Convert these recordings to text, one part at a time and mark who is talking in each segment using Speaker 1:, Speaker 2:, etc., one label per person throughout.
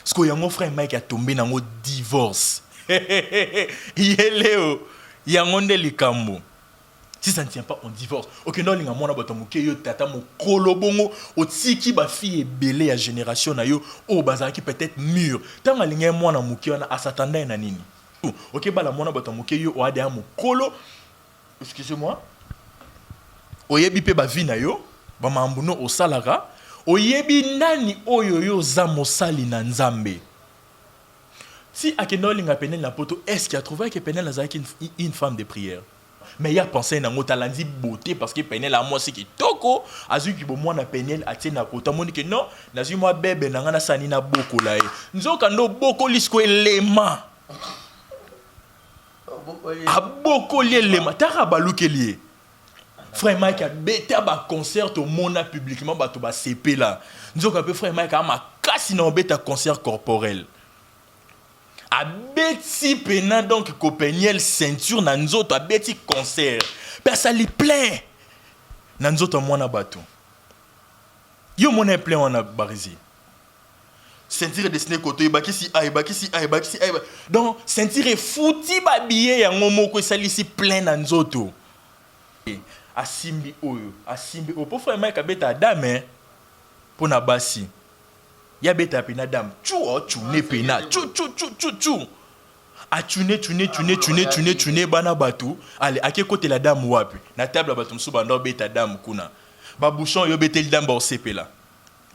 Speaker 1: Parce que mon frère Mike a tombé dans un divorce. Il y a un likambo. Si ça ne tient pas, on divorce. Ok, non, il y a un bato muke yo tata mo kolobongo o tiki ba fille belé à génération na yo o bazar qui peut-être mûr. Tant que il y a un muke on a s'attendre na nini. Ok, ba la mona bato muke yo o ade mo kolo. Excusez-moi. O yebi pe ba vie na yo, ba mambuno o salara, o yebi nani oyo yo za mosali na nzambe. Si Akenol a péné la poto, est-ce qu'il a trouvé que Penel a une femme de prière? Mais il a pensé à un talent beauté parce que Penel a moi c'est qui toko, a vu que moi na Penel a tenu à côté, moi dit que non, na vu moi bébé na ngana sani na boko là. Nous avons quand boko lisko lema. A boko lema, tara baluke lié. Frère Mike a bêté à concert au monde publiquement ba to ba CP là. Nous avons que frère Mike a ma casse na bêta concert corporel. A beti pena donc kopeniel ceinture na nzoto a beti concert. Personne li plein. Na nzoto mwana bato. Yo mona plein wana barizi. Ceinture destiné koto ibaki si a ibaki si a ibaki si a. Donc ceinture fouti ba billet ya ngomoko sali si plein na nzoto. Asimbi oyo, asimbi o po frère Mike abeta dame pour na basi. Ya beta pena dame tune pena tchou a tune bana batu allez ake côté la dame wapi na table batu msu bando beta dame kuna ba bouchon yo betel dame ba osepela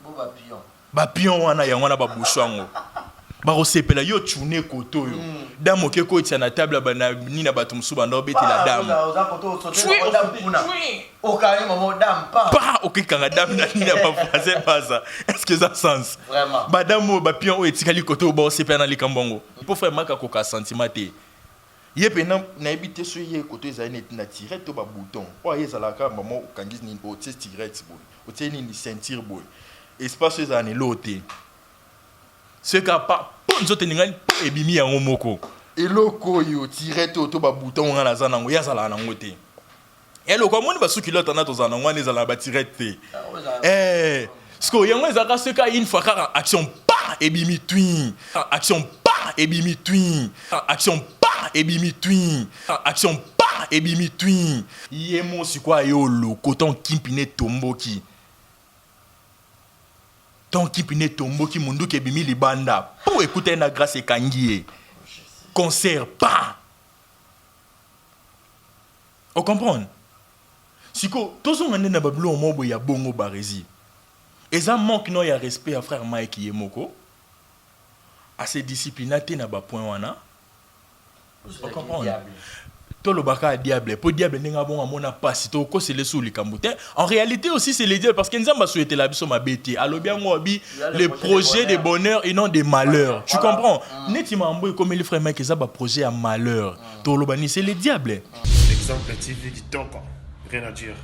Speaker 1: bo ba pion wana ya wana ba bouchon ba osepela yo tune koto yo dame oke ko tia na table bana ni na batu msu bando betela dame
Speaker 2: Aucun moment dame pas
Speaker 1: ok kanga dame na ni na ba français pas ça est-ce que ça sens
Speaker 2: vraiment
Speaker 1: badamo ba pion o etikali koto ba osepela na likambongo pour faire maka koka sentiment te ye pena na ebité so ye koto ezali na tiret to ba bouton o yezala ka maman kangis ni o test tiret boy o teni ni ceinture boy espace ezani loté ce ka pas ponzo teningali ebimi ya ngomoko eloko yo tiret to ba bouton ngana zana ngo yazala na ngote eloko moni ba suki lota na to zana ngwana ezala ba tiret te Sko yango ezaka ce ka une fois car action pas ebimi twin action pas ebimi twin action pas ebimi twin action pas ebimi twin yemo sikwa yo lo koton kimpine tomboki ton kimpine tomboki mundu ke bimi libanda pour écouter na grâce kangie concert pas on comprend siko tozo ngane na bablo mobo ya bongo barezi. Et ça manque non y a respect à frère Mike Yemoko. À ses disciplines na ba point wana. On comprend. Tout le baka diable, pour diable n'enga bon amona passe to ko c'est le sous les kamboute. En réalité aussi c'est les dieux parce que nzamba souhaité la biso ma bêté. Alors bien moi bi les projets de bonheur et non de malheur. Tu comprends? Netima amboy comme le frère Mike ça ba projet à malheur. To lo bani c'est les diables.
Speaker 3: Exemple TV qui toque. Rien à dire.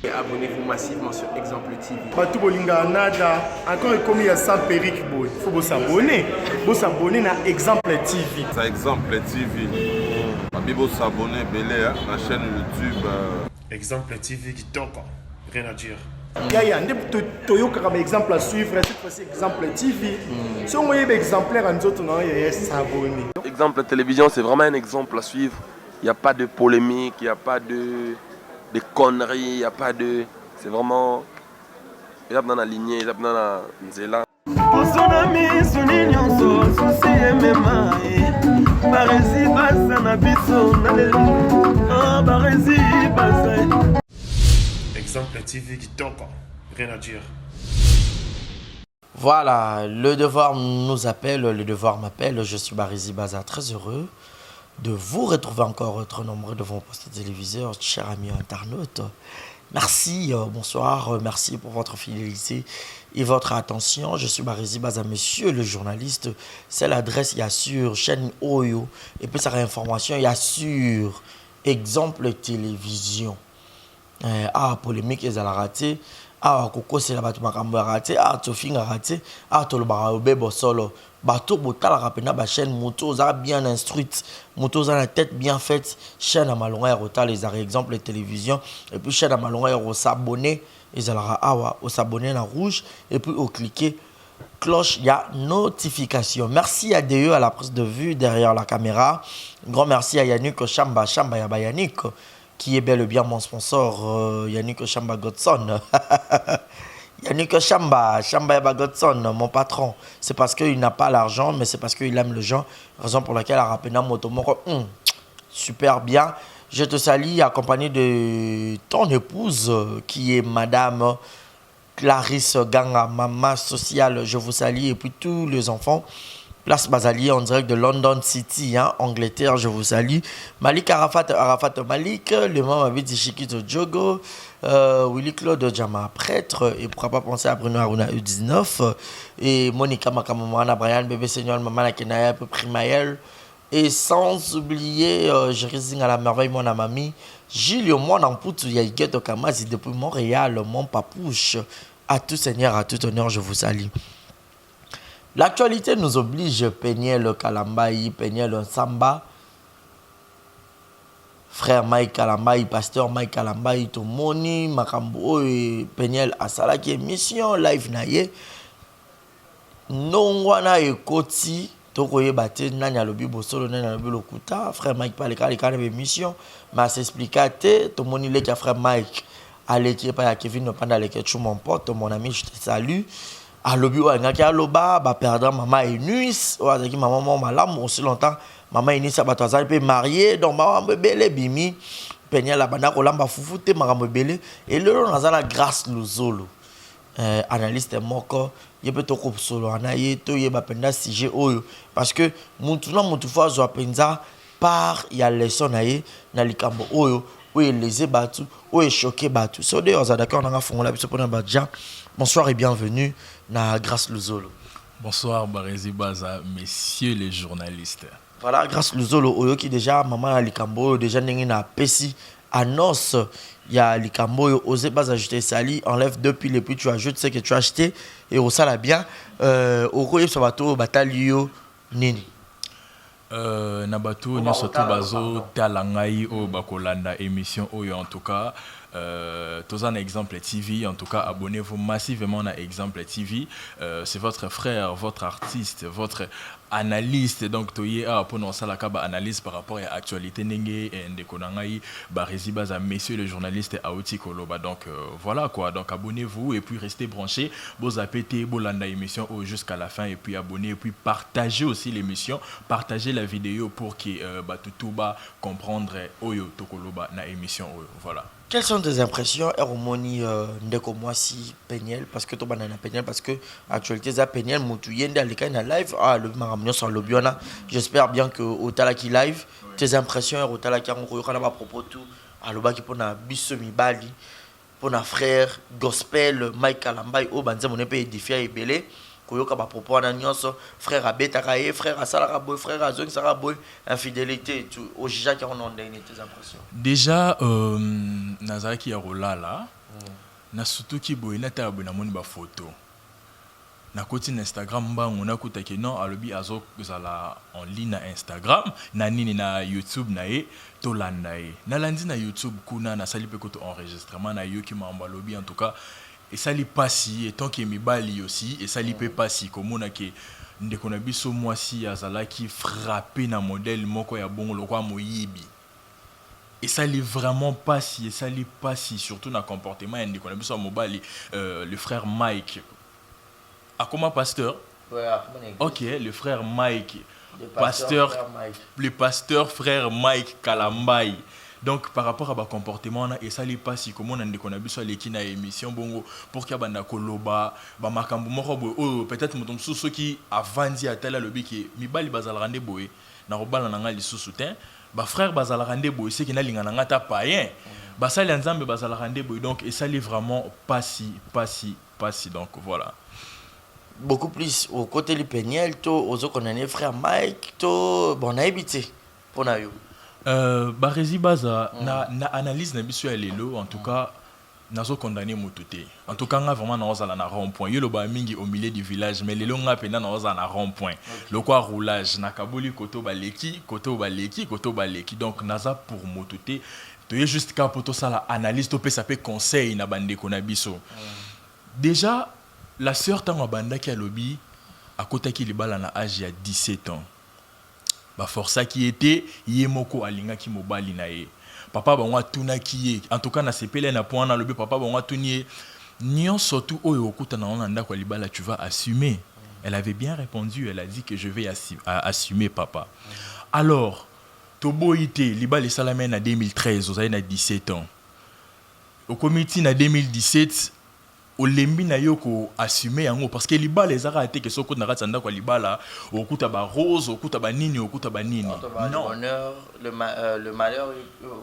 Speaker 4: Abonnez-vous massivement sur Exemple TV.
Speaker 5: Batou bolinga nada, encore commis à sans périque boy. Faut vous s'abonner. Vous s'abonner à Exemple TV.
Speaker 6: Ça Exemple TV. Bibo s'abonner belé à la chaîne YouTube.
Speaker 3: Exemple TV qui toque. Rien à dire.
Speaker 5: Yaya, ndé toyo comme exemple à suivre. Cette fois-ci Exemple TV. Si on voyait exemplaire en autres, non, yaya s'abonner.
Speaker 4: Exemple télévision, c'est vraiment un exemple à suivre. Il n'y a pas de polémique, il n'y a pas de conneries, il n'y a pas de... C'est vraiment... Il y a dans la lignée, il y a dans la nzela.
Speaker 3: Exemple TV qui toque. Rien à dire.
Speaker 2: Voilà, le devoir nous appelle, le devoir m'appelle. Je suis Barizi Baza, très heureux de vous retrouver encore trop nombreux devant vos postes téléviseurs, chers amis internautes. Merci, bonsoir, merci pour votre fidélité et votre attention. Je suis Barizi Baza, monsieur le journaliste. C'est l'adresse, il y a sur chaîne Oyo. Et puis, ça réinformation, il y a sur Exemple Télévision. Polémique, ils ont raté. Coco, c'est la bâtiment raté. Tofing a raté. Tolobara Bebo Solo. Bateau Botala Rapena, ma chaîne moto, ça bien instruite, moto, ça la tête bien faite, chaîne à Malonga et Rota, les arrêts exemple, les télévisions, et puis chaîne à Malonga et s'abonner, et ça awa, au s'abonner en rouge, et puis au cliquer cloche, il y a notification. Merci à DE à la prise de vue derrière la caméra. Un grand merci à Yannick Chamba Yaba Yannick, qui est bel et bien mon sponsor, Yannick Chamba Godson. Yannick Chamba Yaba Godson, mon patron. C'est parce qu'il n'a pas l'argent, mais c'est parce qu'il aime le gens. Raison pour laquelle a rappelé Moto Moko. Super bien. Je te salue accompagné de ton épouse, qui est Madame Clarisse Ganga, maman sociale. Je vous salue. Et puis tous les enfants. Place Basalier en direct de London City, hein, Angleterre, je vous salue. Malik Arafat Malik, le membre Abidi Chiquito Djogo, Willy Claude Djama, prêtre, et pourquoi pas penser à Bruno Aruna U19, et Monica Makamamana, Brian, bébé Seigneur, Maman Kenaya, Primaël, et sans oublier, je résine à la merveille, mon amami, Gilles, mon ampoutou, Yaïguet Okamazi, depuis Montréal, mon papouche, à tout seigneur, à tout honneur, je vous salue. L'actualité nous oblige, Peniel Kalambaï, Peniel Samba, frère Mike Kalambaï, pasteur Mike Kalambaï, Tomoni, Makambo, Peniel Asalaki, émission live naye. Nongwana et Koti, Tokoye Bate, Nanya Lobi Bosolo, Nanya Lobi Lokuta, frère Mike Paleka, les canaux émission, mais s'expliquer, Tomoni Leka, frère Mike, Aleki, pas Kevin, pendant les ketchou, mon pote, mon ami, je te salue. Alobi wa ngaki aloba ba perdre maman Eunice wa zaki maman malam aussi longtemps maman Eunice ba tozali pe marié donc maman bébé bimi penya la banda kolamba fufute makambo bele et lelo nazala grâce luzolo analyste moko yebe to ko solo anaye to yeba penda sujet oyo parce que mutu na mutu fa zo penza par ya leçon naye na likambo oyo oui les batu oui choqué batu so de on d'accord on a fongola biso pona badja. Bonsoir et bienvenue na Grâce Luzolo.
Speaker 1: Bonsoir Barezi Baza, messieurs les journalistes.
Speaker 2: Voilà, Grâce Luzolo, oyo qui déjà maman likambo déjà nengi na pesi annonce il y a likambo osé pas ajouter sali enlève deux piles et puis tu ajoutes ce que tu as acheté et au sala bien au koye so bato batalio nini.
Speaker 1: Na bato nyonso to bazo talangai o bakolanda émission oyo en tout cas tous un exemple TV, en tout cas abonnez-vous massivement à Exemple TV. C'est votre frère, votre artiste, votre analyste. Donc toye a pour nous ça la kaba analyse par rapport à l'actualité nenge et ndekonangai barezi baza messieurs les journalistes Aouti Koloba. Donc voilà quoi. Donc abonnez-vous et puis restez branchés. Vous appétez bolanda émission jusqu'à la fin et puis abonnez et puis partagez aussi l'émission, partagez la vidéo pour que batutuba comprendre oyo tokoloba na émission oyo. Voilà.
Speaker 2: Quelles sont tes impressions, Eromoni Ndeko Mwasi Peniel, parce que tu as Peniel, parce que l'actualité est Peniel, Moutouyen, Dalika, live, le Maramignon sur le Biona. J'espère bien que au Talaki live, tes impressions, au Talaki, on a à propos de tout, à l'Oba qui pour na Bissomi Bali, pour na frère, gospel, Mike Kalambay, au Banzé, mon épée édifié et belé. Koyoka ba propos na nyonso frère abeta kaye frère asala boy frère azong sara boy infidélité tout au jija qui on a donné tes impressions
Speaker 1: déjà nazaki ya rolala na surtout ki boy na ta abona moni ba photo na koti na Instagram bango na kota ke non alobi azo zala en ligne na Instagram na nini na YouTube na e to landa e na landi na YouTube kuna na sali pe koto enregistrement na yo ki mamba lobi en tout cas. Et ça li passi et tant que mibali aussi et ça li peut passi comme on a que ndeko na biso mwasi azala qui frappé na modèle moko ya bon lokwa moyibi et ça li vraiment passi et ça li passi surtout na comportement ndeko na biso mobali le frère Mike a comment pasteur OK le frère Mike le pasteur frère Mike Kalambay. Donc par rapport à comportement et ça li pas si comment on a qu'on a vu sur l'équipe na émission bongo pour qu'il y a banda koloba ba makambu moko boy peut-être mutum sous qui avandi à tel lobby qui mi bali bazal rande boy na robala na ngali sous soutien ba frère bazal rande boy c'est qui na linga na ta païen ba ça les nzambe bazal rande boy donc et ça li vraiment pas si donc voilà.
Speaker 2: Beaucoup plus au côté du Peniel to aux autres connaît frère Mike to bon a habité pour na yo.
Speaker 1: Barezi Baza na analyse na biso ya lelo en tout cas nazo condamner motuté en tout cas nga vraiment na ozala na rond point yelo ba mingi au milieu du village mais lelo nga pena na ozala na rond point le quoi roulage na kaboli koto baleki donc naza pour motuté to ye juste ka poto sala analyse to pe ça peut conseil na bande ko na biso déjà la sœur tango banda ki alobi akotaki libala na âge ya 17 ans. Ba força qui était yemoko alinga ki mobali na ye. Papa bango atunaki ye. En tout cas na sepele na point na lobi papa bango atuni nyon surtout oyo okuta na onda kwa libala tu vas assumer. Elle avait bien répondu, elle a dit que je vais assumer papa. Alors Toboïté, libala salamé na 2013, vous avez na 17 ans. Au comité na 2017 olembi na yoko assumer yango parce que libala ezaka ate que soko na ratsanda kwa libala okuta ba rose okuta ba nini okuta ba nini
Speaker 2: non. Le bonheur, le malheur,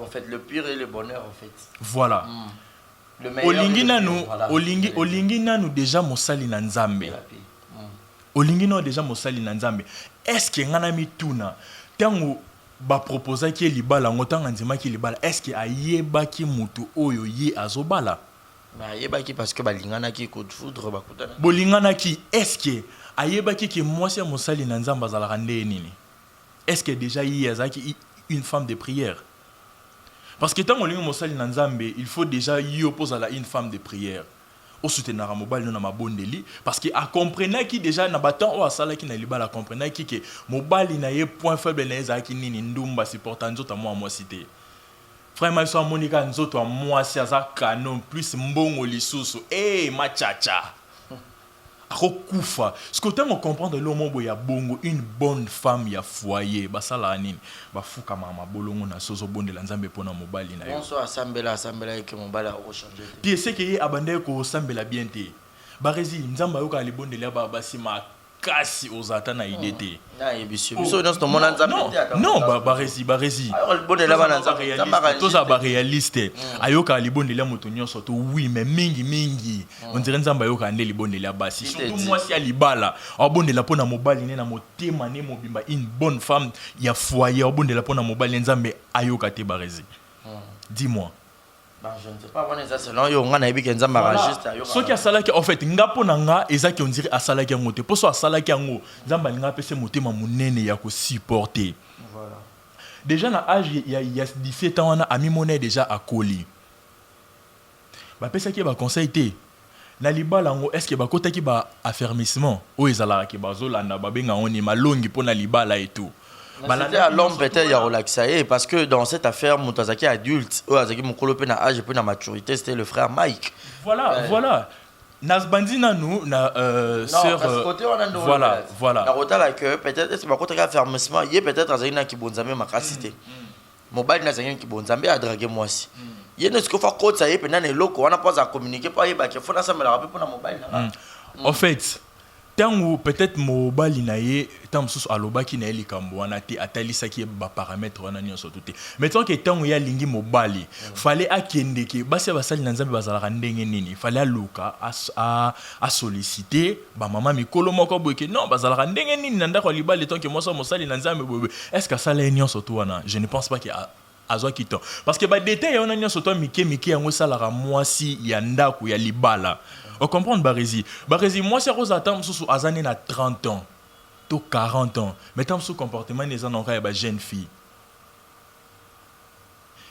Speaker 2: en fait le pire et le bonheur en fait.
Speaker 1: Voilà.
Speaker 2: Le meilleur.
Speaker 1: Olingi nanu déjà mosali na nzambe. Olingi nanu déjà mosali na nzambe. Est-ce que ngana mituna tango ba proposer ki libala ngotanga nzima ki libala est-ce que ayeba ki mutu oyo ye azobala?
Speaker 2: Mais ayebaki parce que balingana ki coup de foudre bakutana.
Speaker 1: Bolingana ki est-ce que ayebaki ki mwasi mosali na nzamba zalaka nde nini? Est-ce que déjà yi azaki une femme de prière? Parce que tant olingi mosali na nzambe, il faut déjà y opposer à une femme de prière. Au soutenir à mobile non ma bondeli parce que a comprenait qui déjà na batan o asala ki na libala comprenait qui que mobile na ye point faible na ezaki nini ndumba supportant nzoto moi cité. Vraiment so Monica nzoto a moi si aza canon plus mbongo lisusu machacha. Akokufa. Ce que on comprendre le mot ya bongo une bonne femme ya foyer basala nini ba fuka mama bolongo na sozo bonde la nzambe pona mobali na yo.
Speaker 2: On so asambela que mobali a changer.
Speaker 1: Puis c'est que abandé ko sambela bien te. Ba rezi nzamba yo ka libonde la ba basima kasi ozata na idete.
Speaker 2: Na yebiso. Biso dans ce moment nzambe.
Speaker 1: Non, ba rezi.
Speaker 2: Alors libonde la ba nzambe.
Speaker 1: Toza ba réaliste. Ayoka libonde la moto nyonso to oui mais mingi. On dirait nzamba yoka ande libonde la basi. Surtout moi si alibala. Abonde la pona mobali ne na motema ne mobimba une bonne femme ya foyer abonde la pona mobali nzambe ayoka te ba rezi. Dis-moi.
Speaker 2: Bah, je ne sais pas, on est selon yo on a ebi kenza maragiste
Speaker 1: ayo. Ce qui a salaki en fait ngapo nanga ezaki on dirait asalaki ngote. Poso asalaki ngo nzamba nga pese motema munene ya ko supporter. Voilà. Déjà na âge il y a 17 ans on a ami monnaie déjà à Koli. Ba pesa ki ba conseil té. Na libala ngo est-ce que ba kota ki ba affermissement o ezala ki ba zolanda ba benga oni malongi pona libala et tout.
Speaker 2: C'était à l'homme peut-être il y a relaxé parce que dans cette affaire Moutazaki adulte Azaki Mokolo pe na âge et pe na maturité c'était le frère Mike.
Speaker 1: Voilà. Nasbandi na nous na sœur voilà.
Speaker 2: La rota que peut-être c'est pas contre affermissement il peut-être Azaki na ki bonzambe makasité. Mobile na Azaki ki bonzambe a draguer moi aussi. Il ne se fait côté ça y pe na loko on a pas à communiquer pas y ba que faut na ça me la rappeler pour na mobile là.
Speaker 1: En fait tango peut-être mobali na ye tant sous alobaki na likambo wana te atalisaki ba paramètres wana nyonso tout. Mettons que tango ya lingi mobali fallait akende ke basi basali na nzambe bazala ndenge nini fallait aluka a solliciter ba mama mikolo moko boyeke non bazala ndenge nini na ndako libali tant que moi so mosali na nzambe boye est-ce que ça la nyonso tout wana je ne pense pas que azwa kiton parce que ba détail on a nyonso to mike yango salara mwasi ya ndako ya libala. On comprend Barési. Barési, moi, c'est Rose Atam sous Azane na 30 ans, to 40 ans. Mais tant sous comportement, les gens ont une jeune fille.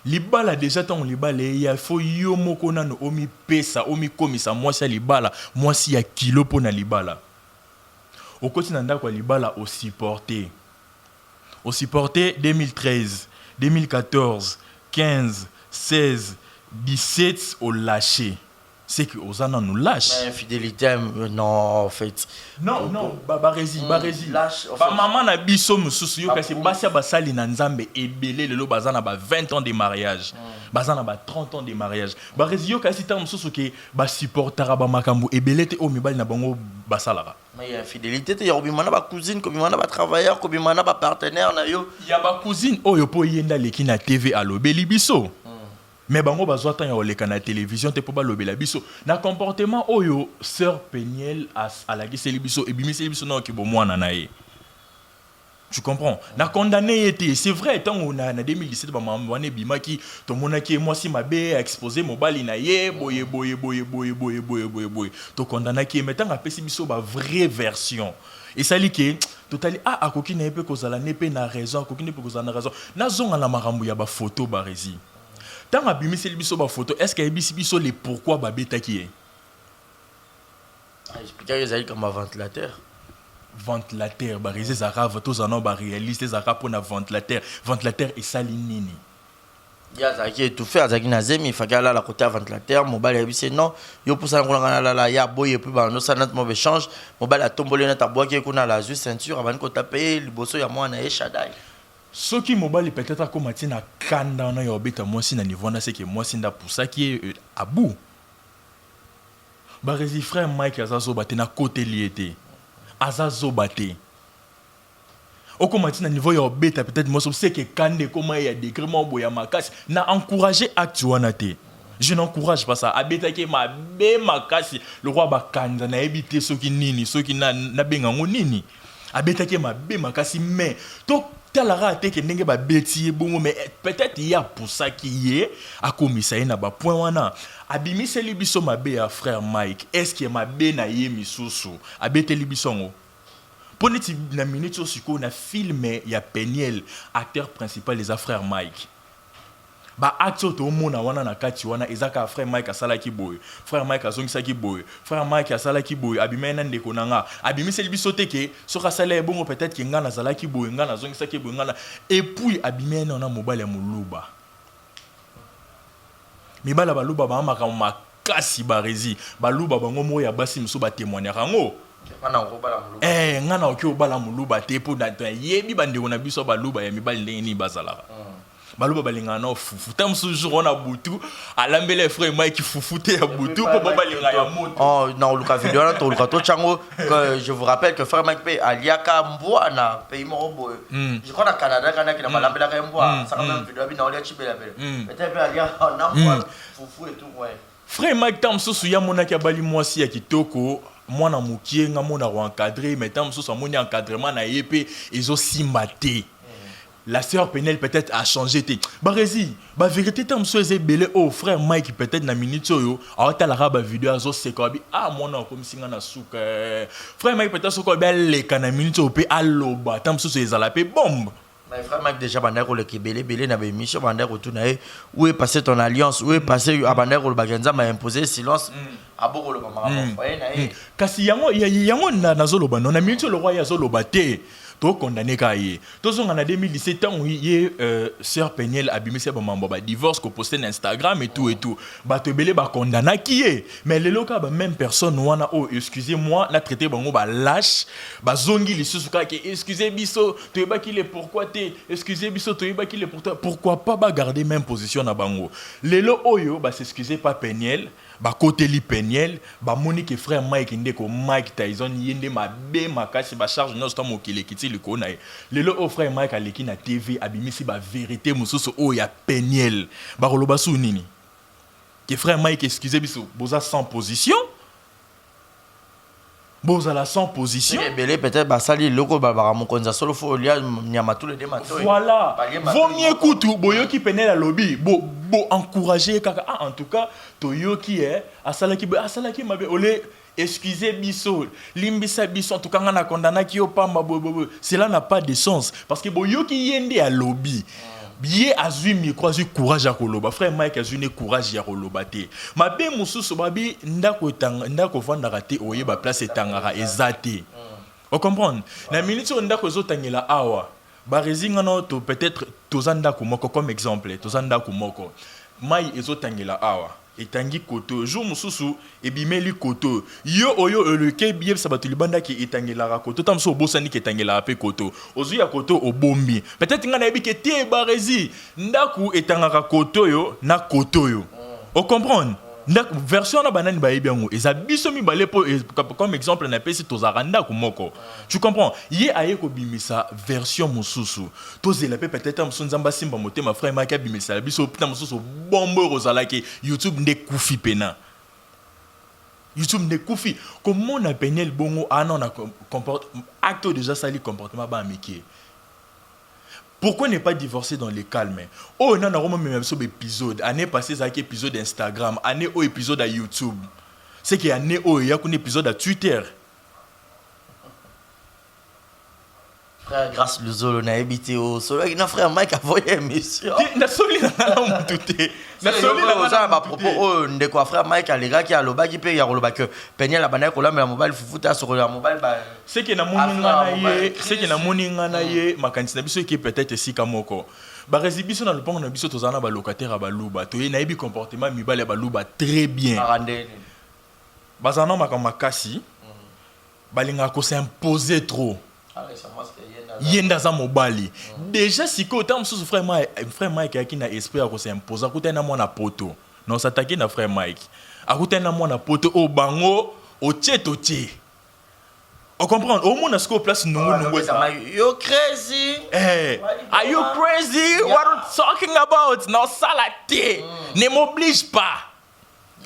Speaker 1: Libala déjà tant libala il faut yomo kona no omi pesa omi komisa moi c'est libala moi si ya kilo pona libala. Au côté nanda kwa libala au supporter 2013, 2014, 15, 16, 17 au lâché. C'est que Osana nous lâche.
Speaker 2: Mais infidélité, non, en fait.
Speaker 1: Non, barési.
Speaker 2: Lâche.
Speaker 1: Maman na biso mususu yo kasi basia basali na nzambe ebele lelo bazana ba 20 ans de mariage. Bazana ba 30 ans de mariage. Barési yo kasi ta mususu ke ba supportera ba makambu ebele te o mibali na bango basalara.
Speaker 2: Mais infidélité te yobimana ba cousine, kobimana ba travailleur, kobimana ba partenaire na yo.
Speaker 1: Ya ba cousine oyo po yenda leki na TV alobeli biso. Mais bango bazwa tan ya oleka na télévision te po ba lobela biso na comportement oyo sœur Peniel à la giseli biso et bimisi biso na ki bo mwana na ye. Tu comprends? Na condamné été, c'est vrai tant on a 2017 ba maman wane bimaki to monaki moi si mabe exposé mobali na ye boye. To condamné ki mais tant a pesi biso ba vraie version. Et ça li que totali akoki na pe kozala ne pe na raison akoki ne pe kozala na raison. Na zonga na makambo ya ba photo ba rési. Tant que bimisi biso ba photo, est-ce que bimisi biso les pourquoi ba beta qui est?
Speaker 2: Expliquer les aïe comme un ventilateur.
Speaker 1: ventilateur barisé zara tous en ba réaliste zara pour na ventilateur et sali nini
Speaker 2: ya zaki étouffé azaki na zemi il fallait aller à la côté ventilateur mobile ya bise non yo poussa ngona la ya boye puis ba no sanat mauvais change mobile a tombolé na tabwa ki kuna la juste ceinture avant ko taper liboso ya mwana e shadai
Speaker 1: soki mobile peut-être comme tina kanda na yo beta moi si na niveau na c'est que moi si nda pour ça qui est à bout ba rési frère Mike azazo baté na côté liété azazo baté au commentaire na niveau ya beta peut-être moi c'est que kande comment il y a décrément boya makasi na encourager acte wanate je n'encourage pas ça abeta ke ma be makasi le roi ba kanda na éviter ceux qui nini ceux qui na benga nini abeta ke ma be makasi mais to talara te ke ndenge ba beti bongo mais peut-être il y a pour ça qui est a komisa na ba point wana abimisa libiso mabe ya frère Mike est-ce que mabe na ye misusu abete libiso ngo poneti na minute siko na filmé ya Peniel acteur principal les frère Mike ba acteur to mona wana na kati wana ezaka frère Mike asala ki boy frère Mike azongisa ki boy frère Mike asala ki boy abimena ndeko nanga abimisa libiso te ke soka sala e bongo peut-être ke ngana zala ki boy ngana azongisa ki boy ngana et puis abimena na mobile ya muluba mibala baluba ba makama makasi barezi baluba bango mo ya basi muso ba témoigner rango ngana oki obala muluba te po na yebi bandeko na biso baluba ya mibali ndenge ni bazalaka baluba balinga na fufu tam jour na butu alambele frère Mike fufu te ya butu po balinga ya moto
Speaker 2: oh non luka vidéo na to luka to chango je vous rappelle que frère Mike pe aliaka mbwa na pays morobo je crois na Canada kana ki na balambela ka mbwa ça quand même vidéo bi na olia chibela bele peut-être alia na mbwa fufu et tout ouais
Speaker 1: frère Mike tam so ya monaki abali mwasi ya kitoko mwana mukie nga mona ro encadrer mais tam so moni encadrement na yepé ezo simate la sœur Penel peut-être a changé té barezi ba vérité tam so ezebele oh frère Mike peut-être na minute yo ata la ba vidéo azo sekobi ah mona comme singa na souka frère Mike peut-être so ko ba le kana minute yo pe aloba tam so ezala pe bombe.
Speaker 2: Mais frère Mike déjà bandeko le kebele belé na émission bandeko tout na où est passé ton alliance où est passé bandeko le bagenza m'a imposé silence aboko le mama foyer na
Speaker 1: kasi yango na zoloba non na minute le roi ya zoloba te to condamné kaye to zonga na 2017 ans yé sœur Peniel abimisi ba mambo ba divorce ko poster na Instagram et tout ba to belé ba condamna qui est mais les locaux ba même personne wana oh excusez-moi na traité bango ba lâche ba zongi lisusu ka ke excusez biso to yeba ki le pourquoi te excusez biso to yeba ki le pourquoi pas ba garder même position na bango lelo oyo ba s'excuser pas Peniel ba côté li Peniel ba Monique frère Mike ndeko Mike Tyson yende ma be makasi ba charge no sto mokile kiti liko na lelo o frère Mike aleki na TV abimisi ba vérité mususu o ya Peniel ba koloba su nini que frère Mike excusez biso boza sans position bozala sans position
Speaker 2: belé peut-être ba sali loko ba mokonza solo fo lia nyama tous les deux matins
Speaker 1: voilà vaut mieux kutu boyoki Peniel à lobby bo encourager kaka ah en tout cas toyoki asalaki mabe olé excusez biso limbisa biso en tout cas ngana condamna ki opamba cela n'a pas de sens parce que boyoki yende à lobby bien azui micro azui courage ya koloba frère Mike azui ne courage ya koloba te mabe mususu babi ndako vanda raté oyeba place etangara ezate on comprend na minute on ndako ezotangela awa barezinga no to peut-être tozanda ko moko comme exemple tozanda ko moko mai ezotangela awa etangi koto jour mususu ebimeli koto yo oyo le kebiye sabato libanda ki etangela koto tamso bosani ki etangela pe koto ozu ya koto obombi peut-être ngana yebi ke te barezi ndaku etangaka koto yo na koto yo on comprend ndaku version na banani ba yebi ngo eza biso mi bale po comme exemple na pesi tozaranda ko moko tu comprends ye aye ko bimisa version mususu tozela pe peut-être msunzamba simba motema frère Mike bimisa biso puta mususu bombo rozala ke YouTube nde kufi pena YouTube nde kufi comment on a Peniel bongo non na comporte acte déjà sali comportement ba amiki. Pourquoi ne pas divorcer dans le calme? Oh, non, on a même sur épisode. Année passée, ça a été épisode d'Instagram. Année au épisode à YouTube. C'est qu'il y a année au il y a un épisode à Twitter.
Speaker 2: Frère, grâce Luzolo, na habité au solo. Il y a un frère Mike a voyé émission.
Speaker 1: Na soli na la mutute. Na soli na
Speaker 2: ça à propos de quoi frère Mike a les gars qui a le bas qui paye, il y a le bas que Peniel a banné qu'on a mais la mobile foufouta sur la mobile.
Speaker 1: C'est que na moninga c'est que na moninga na ye makanisi na biso qui peut-être si kamoko. Ba résibiso na lupango na biso tozana ba locataire ba luba. To ye na yebi comportement mibale ba luba très bien. Bazana makasi. Balinga ko s'imposer trop. Yenda za mobali. Déjà si ko tam sous frère Mike qui na esprit ko s'imposer ko tena mona poto. Non s'attaquer na frère Mike. Akutena mona poto o bango o tchetoche. On comprend au monde à ce qu'on place nungu.
Speaker 2: You crazy?
Speaker 1: Hey, are you crazy? What are you talking about? Non salate. Ne m'oblige pas.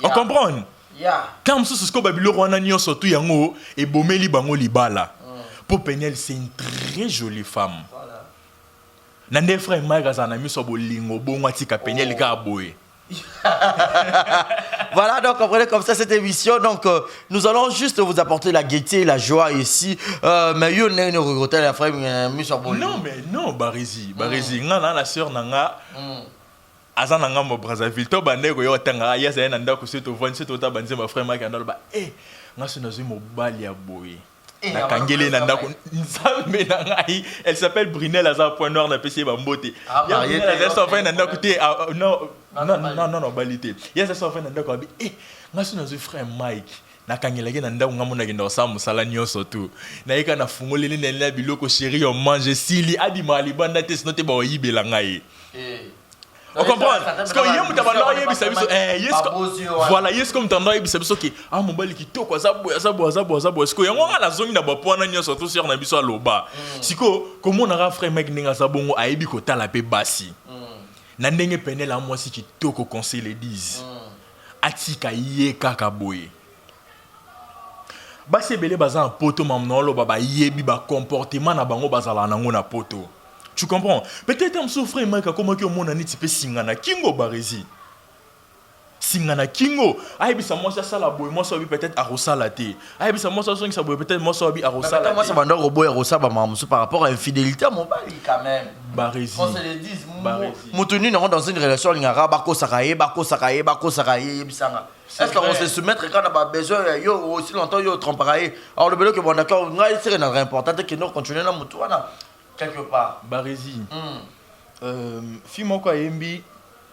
Speaker 1: On comprend?
Speaker 2: Yeah.
Speaker 1: Quand ce que babilo rwana nyo surtout yango et bomeli bango libala. Pour Peniel c'est une très jolie femme.
Speaker 2: Voilà.
Speaker 1: Nande frère Mike azana mi so bolingo bongo atika Peniel ka boye.
Speaker 2: Voilà, donc comprenez comme ça cette émission. Donc nous allons juste vous apporter la gaieté et la joie ici. Mais you ne regrettez la frère Monsieur Boli.
Speaker 1: Non mais non Barizi, ngana la sœur nanga. Azana ngamo Brazzaville to bandeko yo tanga ya za nanda ko seto vendre seto ta banze ma frère Mike andalo ngaso nazo mobali ya boye. Na kangele nanda ko nzambe na ngai elle s'appelle Brunel Aza point noir na PC ba mbote. Ya elle s'en fait nanda ko te non balité. Ya ça s'en fait nanda ko ngaso nazo frère Mike. Na kangela ke nanda ngamo na kendo sa musala nyoso tu. Na yeka na fungolele nela biloko chéri on mange sili abima libanda te sinote ba oyibela ngai. On comprend? Parce que yé mutabana yé bisabiso voilà yes comme tanda yé bisabiso ki mobali ki to kwa zabo est-ce que yango nga la zone na ba pona nyo surtout sur na biso aloba siko comment on a frère mec ninga sabongo ayebi ko tala pe basi na ndenge Peniel a moi si ki to ko conseil les 10 atika yé kaka boye basi belé bazan poto mamno lo baba yebi ba comportement na bango bazala nango na poto. Tu comprends? Peut-être un souffre Mike comment que mon ani type singana kingo Barizi. Singana kingo. Aïe bisa moi ça la boy moi ça peut-être à rosalaté. Aïe bisa moi ça ça boy peut-être moi ça à rosalaté.
Speaker 2: Moi ça bando robot et rosaba mamsu par rapport à l'infidélité à mon bali quand même.
Speaker 1: Barizi.
Speaker 2: On se le dit. Mutuni non dans une relation ngara bako sakaye bisanga. Est-ce qu'on se soumettre quand on a besoin yo aussi longtemps yo tromperaye. Alors le belo que bon d'accord, ngai c'est important que nous continuer na mutuana. Quelque part.
Speaker 1: Barizi. Fimo kwa yembi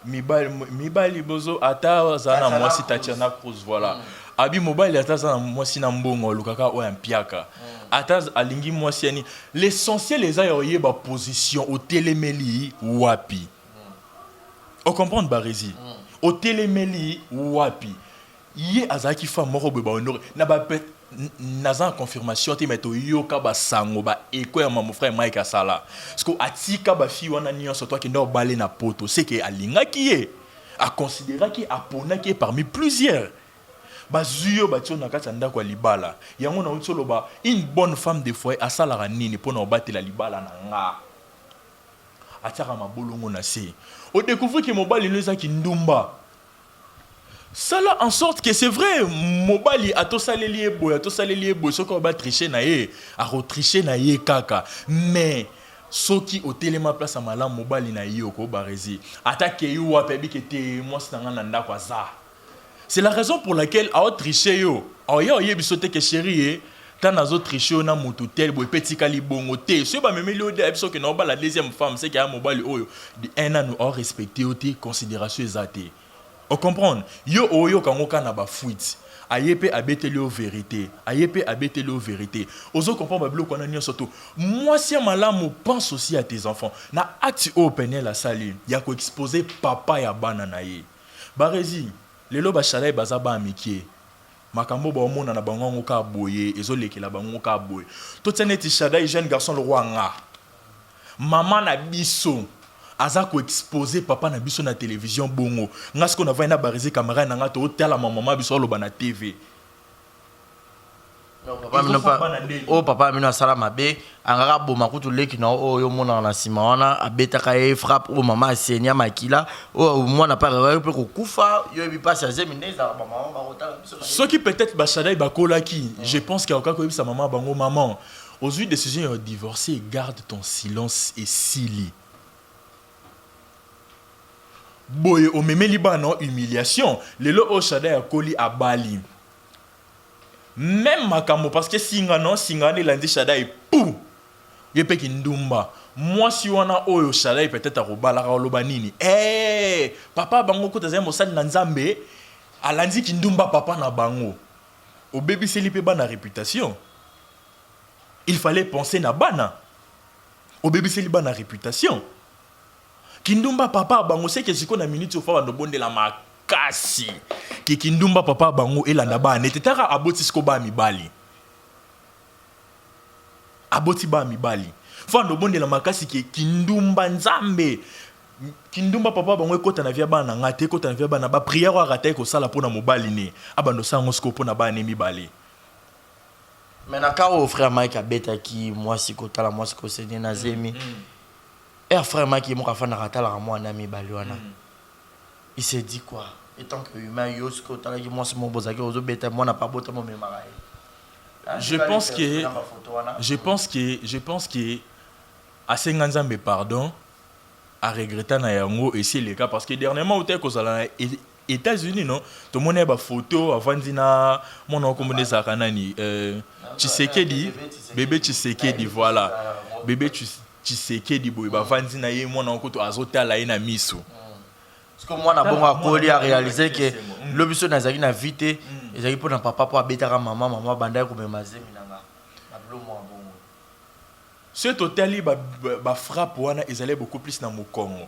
Speaker 1: mibali bozo ata zana mwasi Tatiana Cruz voilà. Abi mobile ata zana mwasi na mbongo lukaka o ampiaka. Ata alingi mwasi yani l'essentiel les ayoye ba position au télémeli wapi. On comprend Barizi. Au télémeli wapi. Yé azaki fa moko be ba honore na ba naza confirmation te meto yoka ba sango ba eko ya mon frère Mike asala parce que atika ba fi wana nyonso toi qui ndo balé na poto c'est que alinga qui est a considérer qui apona qui est parmi plusieurs ba zuyo ba tio na kata ndako ya libala yango na utsolo ba une bonne femme de foyer asala ra nini pona obatela libala na nga ataka mabolongo na se o découvrir que mobali leza ki ndumba. Cela en sorte que c'est vrai, mobali a tout salé boy, ce qu'on va tricher na ye, a retricher na ye kaka. Mais ce qui au téléma place à malam mobali na ye oko barezi, attaque yo apebi que te moi nanda kwa za. C'est la raison pour laquelle a tricher yo. Yo bisote que chérie tant nazo tricher na moto tel boy petit kali bongo te. Ce ba memeli o de episode que no ba la deuxième femme, c'est qu'il y a mobali oyo de un an nous respecté o te considération ezate. On comprend? Yo oyo kangoka na ba fuite. Ayepe abeteli o vérité. Ozo comprend bablo kona nyo soto. Moi si malamu pense aussi à tes enfants. Na acte o Peniel la sali. Ya ko exposer papa ya bana na ye. Barezi, lelo ba shalai bazaba amikie. Makambo ba omona na bango ngoka boye, ezo lekela bango ka boye. To tseneti shadai jeune garçon le roi nga. Maman na biso. Aza ko exposer papa na biso na télévision bongo ngasko na vaina Barizi caméra na ngato tala maman biso lo na TV.
Speaker 2: Papa mino sala mabe angaka boma kutu leki na yo mona na sima wana abetaka e frappe o mama asenya makila o mwana pa pe ko kufa yo bi passe azemi neza maman ba kotala biso.
Speaker 1: Ce qui peut-être bashadai bakola ki je pense qu'il y a encore ko sa maman bango maman Aujourd'hui, décision de divorcer, garde ton silence et sili. Boye, au même Liban, humiliation. Le lo au Shada a koli à Bali. Même Makamo, parce que Singano, Singane, lundi Shada est pou. Yepe Kindumba. Moi, si on a Oyo Shada, peut-être à Robala, Lobanini. Eh, papa, bango, kote zay mosali nanzambe. A lundi Kindumba, papa na bango. Au bébé Selipe na réputation. Il fallait penser na bana. Au bébé Selipe na réputation. Kindumba papa bango c'est que siko na minute au fa no bonde la makasi. Ki Kindumba papa bango et la naba netetara aboti siko ba mibali. Aboti ba mibali. Fa no bonde la makasi ki Kindumba nzambe. Kindumba papa bango ekota na via bana ngate ekota na via bana ba prière wa rata ko sala pona mobali ne. Abando sango siko pona ba ne mibali.
Speaker 2: Mais na ka o frère Mike abeta ki moi siko tala moi siko sene na zemi. Et frère Maki mon enfant n'a raté la moi un ami baluana. Il s'est dit quoi? Étant que humain yosko tala ki moi c'est mon bozaki ozo beta moi n'a pas boté mon mémaraï.
Speaker 1: Je pense que à Senganzambe pardon à regretter na yango et c'est le cas parce que dernièrement au tel aux États-Unis non tout le monde a ba photo avant dina mon on comme des akanani Tshisekedi bébé Tshisekedi voilà bébé Tshisekedi boy ba vandi na ye mwana nkoto azotala ye na miso.
Speaker 2: Parce que moi na bongo akoli a réalisé que le biso na zaki na vite ezaki pona papa po abetaka maman banda ko memazemi nanga na blomo bongo.
Speaker 1: Ce total ba frappe wana ezalait beaucoup plus na Mokongo.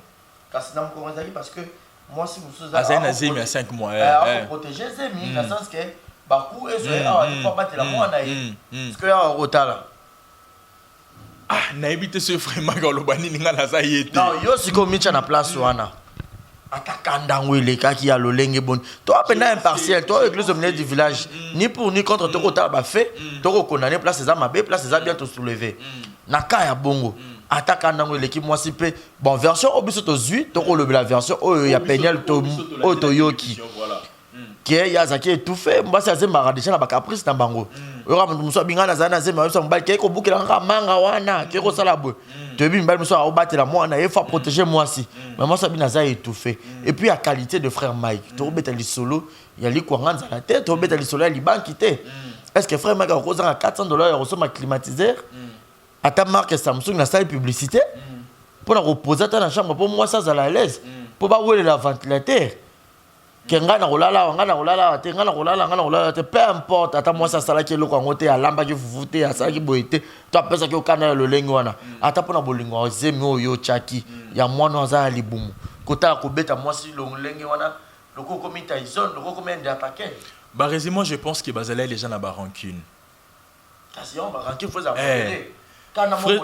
Speaker 2: Kasi na Mokongo ezali parce que moi si vous
Speaker 1: azali na zemi à 5 mois
Speaker 2: protéger zemi dans le sens que ba ku ezo pas battre la mwana ye. Parce que ya rotala.
Speaker 1: Ah, naibite ce vraiment galobani ninga naza yete.
Speaker 2: Non, yo siko micha na place wana. Atakanda ngwele kaki ya lolenge bon. Toi pena impartiel, toi avec les hommes du village, ni pour ni contre to kota ba fait, to condamner place za mabe, place za bien to soulever. Naka ya bongo. Atakanda ngwele ki moi sipe. Bon version obiso to zui, to ko la version o ya penyel to otoyoki. Qui ya zaki étouffé, mbasi azemba déjà na ba caprice na bango. Ora mundu muso bingana zana zema muso mbali keko bukela nga manga wana keko sala bo. Tebi mbali muso a batela mwana il faut protéger moi si. Mais moi ça bina za étouffé. Et puis la qualité de frère Mike, to beta li solo, ya li kwanganza la tête, to beta li solo ya li banki te. Est-ce que frère Mike a cause à $400 ya reçoit ma climatiseur? Ata marque Samsung na salle publicité pour la reposer dans la chambre pour moi ça za la l'aise. Pour pas rouler la ventilateur. Kenga na rolala peu importe ata moi ça sala ki loko ngote ya lamba ki fufuté ya sala ki boité to apesa ki okana le lengi wana ata pona bolingo zemi oyo chaki ya mwana za libumu kota ko beta moi si le lengi wana loko komi Tyson loko komi d'attaquer
Speaker 1: bah résumé je pense que bazala les gens na ba rancune
Speaker 2: kasi on ba rancune faut ça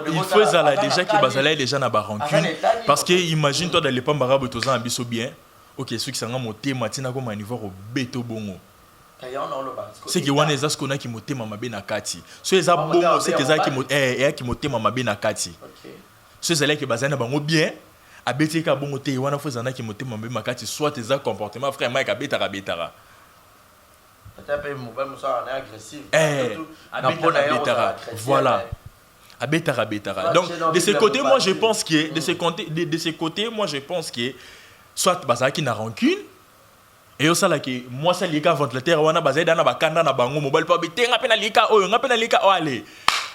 Speaker 1: il faut ça déjà que bazala les gens na ba rancune parce que imagine toi dans les pambara botozan biso bien. Ok, ceux qui sont en thème, tina comme un niveau au béto bongo. C'est que wana ezasko na ki motema mabe na kati. So eza bongo c'est que ezaki ki motema mabe na kati. So ezala ki bazana bango bien. Abeti ka bongo te wana fo ezana ki motema mabe na kati soit eza comportement frère Mike abetara betara.
Speaker 2: Peut-être mobile musa na agressif.
Speaker 1: Abetara. Voilà. Abetara. Donc de ce côté moi je pense que de ce côté moi je pense que soit bazala qui na rancune et au sala qui moi ça lika ventilateur wana bazala dana bakanda na bango mobile pa bitenga pena lika oyo ngapena lika ale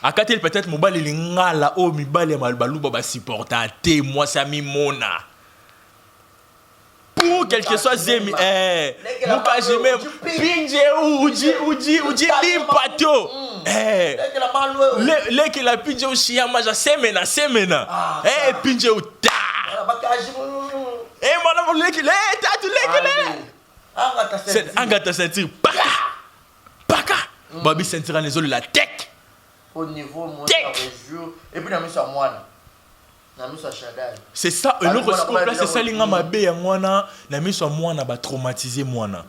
Speaker 1: akati peut-être mobile lingala o mibale malbalu ba supporter te moi ça mi mona pour quel que soit zemi muka jeme pinje uji limpato le que la pinje o chiama já semena pinje o ta et moi c'est angata sentir paka babi sentir les autres la tech
Speaker 2: au niveau moi et puis na miso mwana na miso Shadai
Speaker 1: c'est ça et l'autre scope là c'est ça linga mabe ya mwana na miso mwana ba traumatiser mwana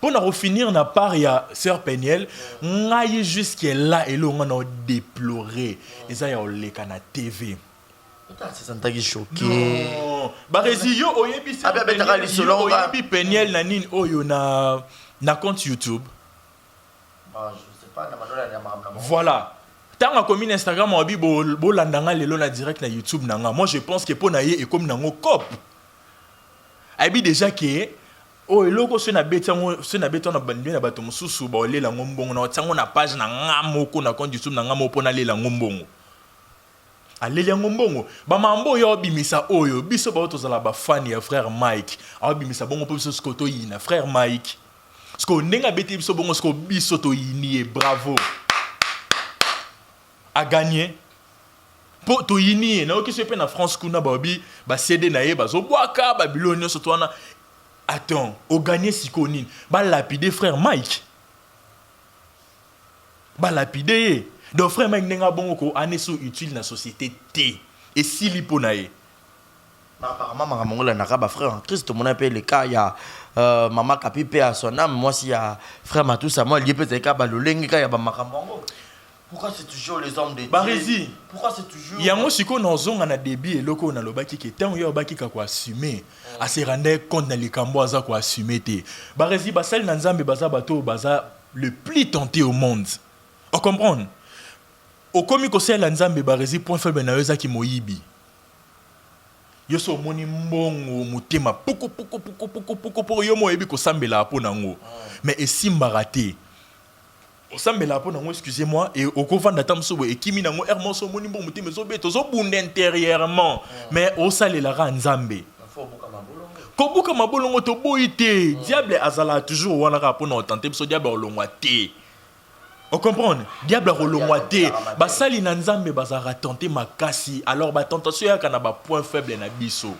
Speaker 1: pour na refinir na part ya sœur Peniel ngai jusque là et là on a déploré et ça ya oleka na TV
Speaker 2: c'est ça qui choqué
Speaker 1: bah résio oyebi Peniel na nini oyo na na compte YouTube.
Speaker 2: Bah, je sais pas,
Speaker 1: Voilà. Tant que comme Instagram, on a dit bo landanga lelo na direct na YouTube nanga. Moi je pense que pour na ye et comme nango cop. Abi déjà que oh eloko se na betango na bandi na bato mususu ba olela ngombongo na tango na page na ngamoko na compte YouTube na ngamo pona lela ngombongo. Alela ngombongo ba mambo yo bimisa oyo biso ba tozala ba fan ya frère Mike. A bimisa bongo po biso skoto yina frère Mike. Sko nenga beti biso bongo sko biso to yini bravo. A gagné pour to yini na oki se pe na France kuna babi ba CD na ye bazo boaka Babylone so toana attends o gagné sikonine ba lapider frère Mike ba lapider donc frère Mike nenga bongo ko aneso utile na société T et si lipo na ye
Speaker 2: apparemment Maramongola n'a pas frère en Christ mon appelle le cas il y a maman Kapi à son âme moi si y a frère Matoussa moi lié peut-être cas ba lolengi ka ya ba Maramongo. Pourquoi c'est toujours les hommes de Dieu?
Speaker 1: Barési.
Speaker 2: Pourquoi c'est toujours...
Speaker 1: Il y a un siko dans zone na débit et loko na lobaki qui tant yo baki ka ko assumer à se rendre compte na likambo aza ko assumer te. Barési basal na nzambe baza bato baza le plus tenté au monde. On comprend. Au komi ko sel nzambe barési point faible na yoza ki moyibi. Yo so moni mbongo mutema poko yo moyibi ko sambela po nango. Mais esimba raté. Osambela po nango excusez-moi et au couvent d'atamso et kimi nango hermoso moni bon muté mais obeto zo bunde intérieurement mais osalela ra nzambe ko buka mabolongo to boité diable azala toujours wana ra po na tenter so diable olongwa te on comprend diable olongwa te ba sali na nzambe bazara tenter makasi alors ba tentation ya kana ba point faible na biso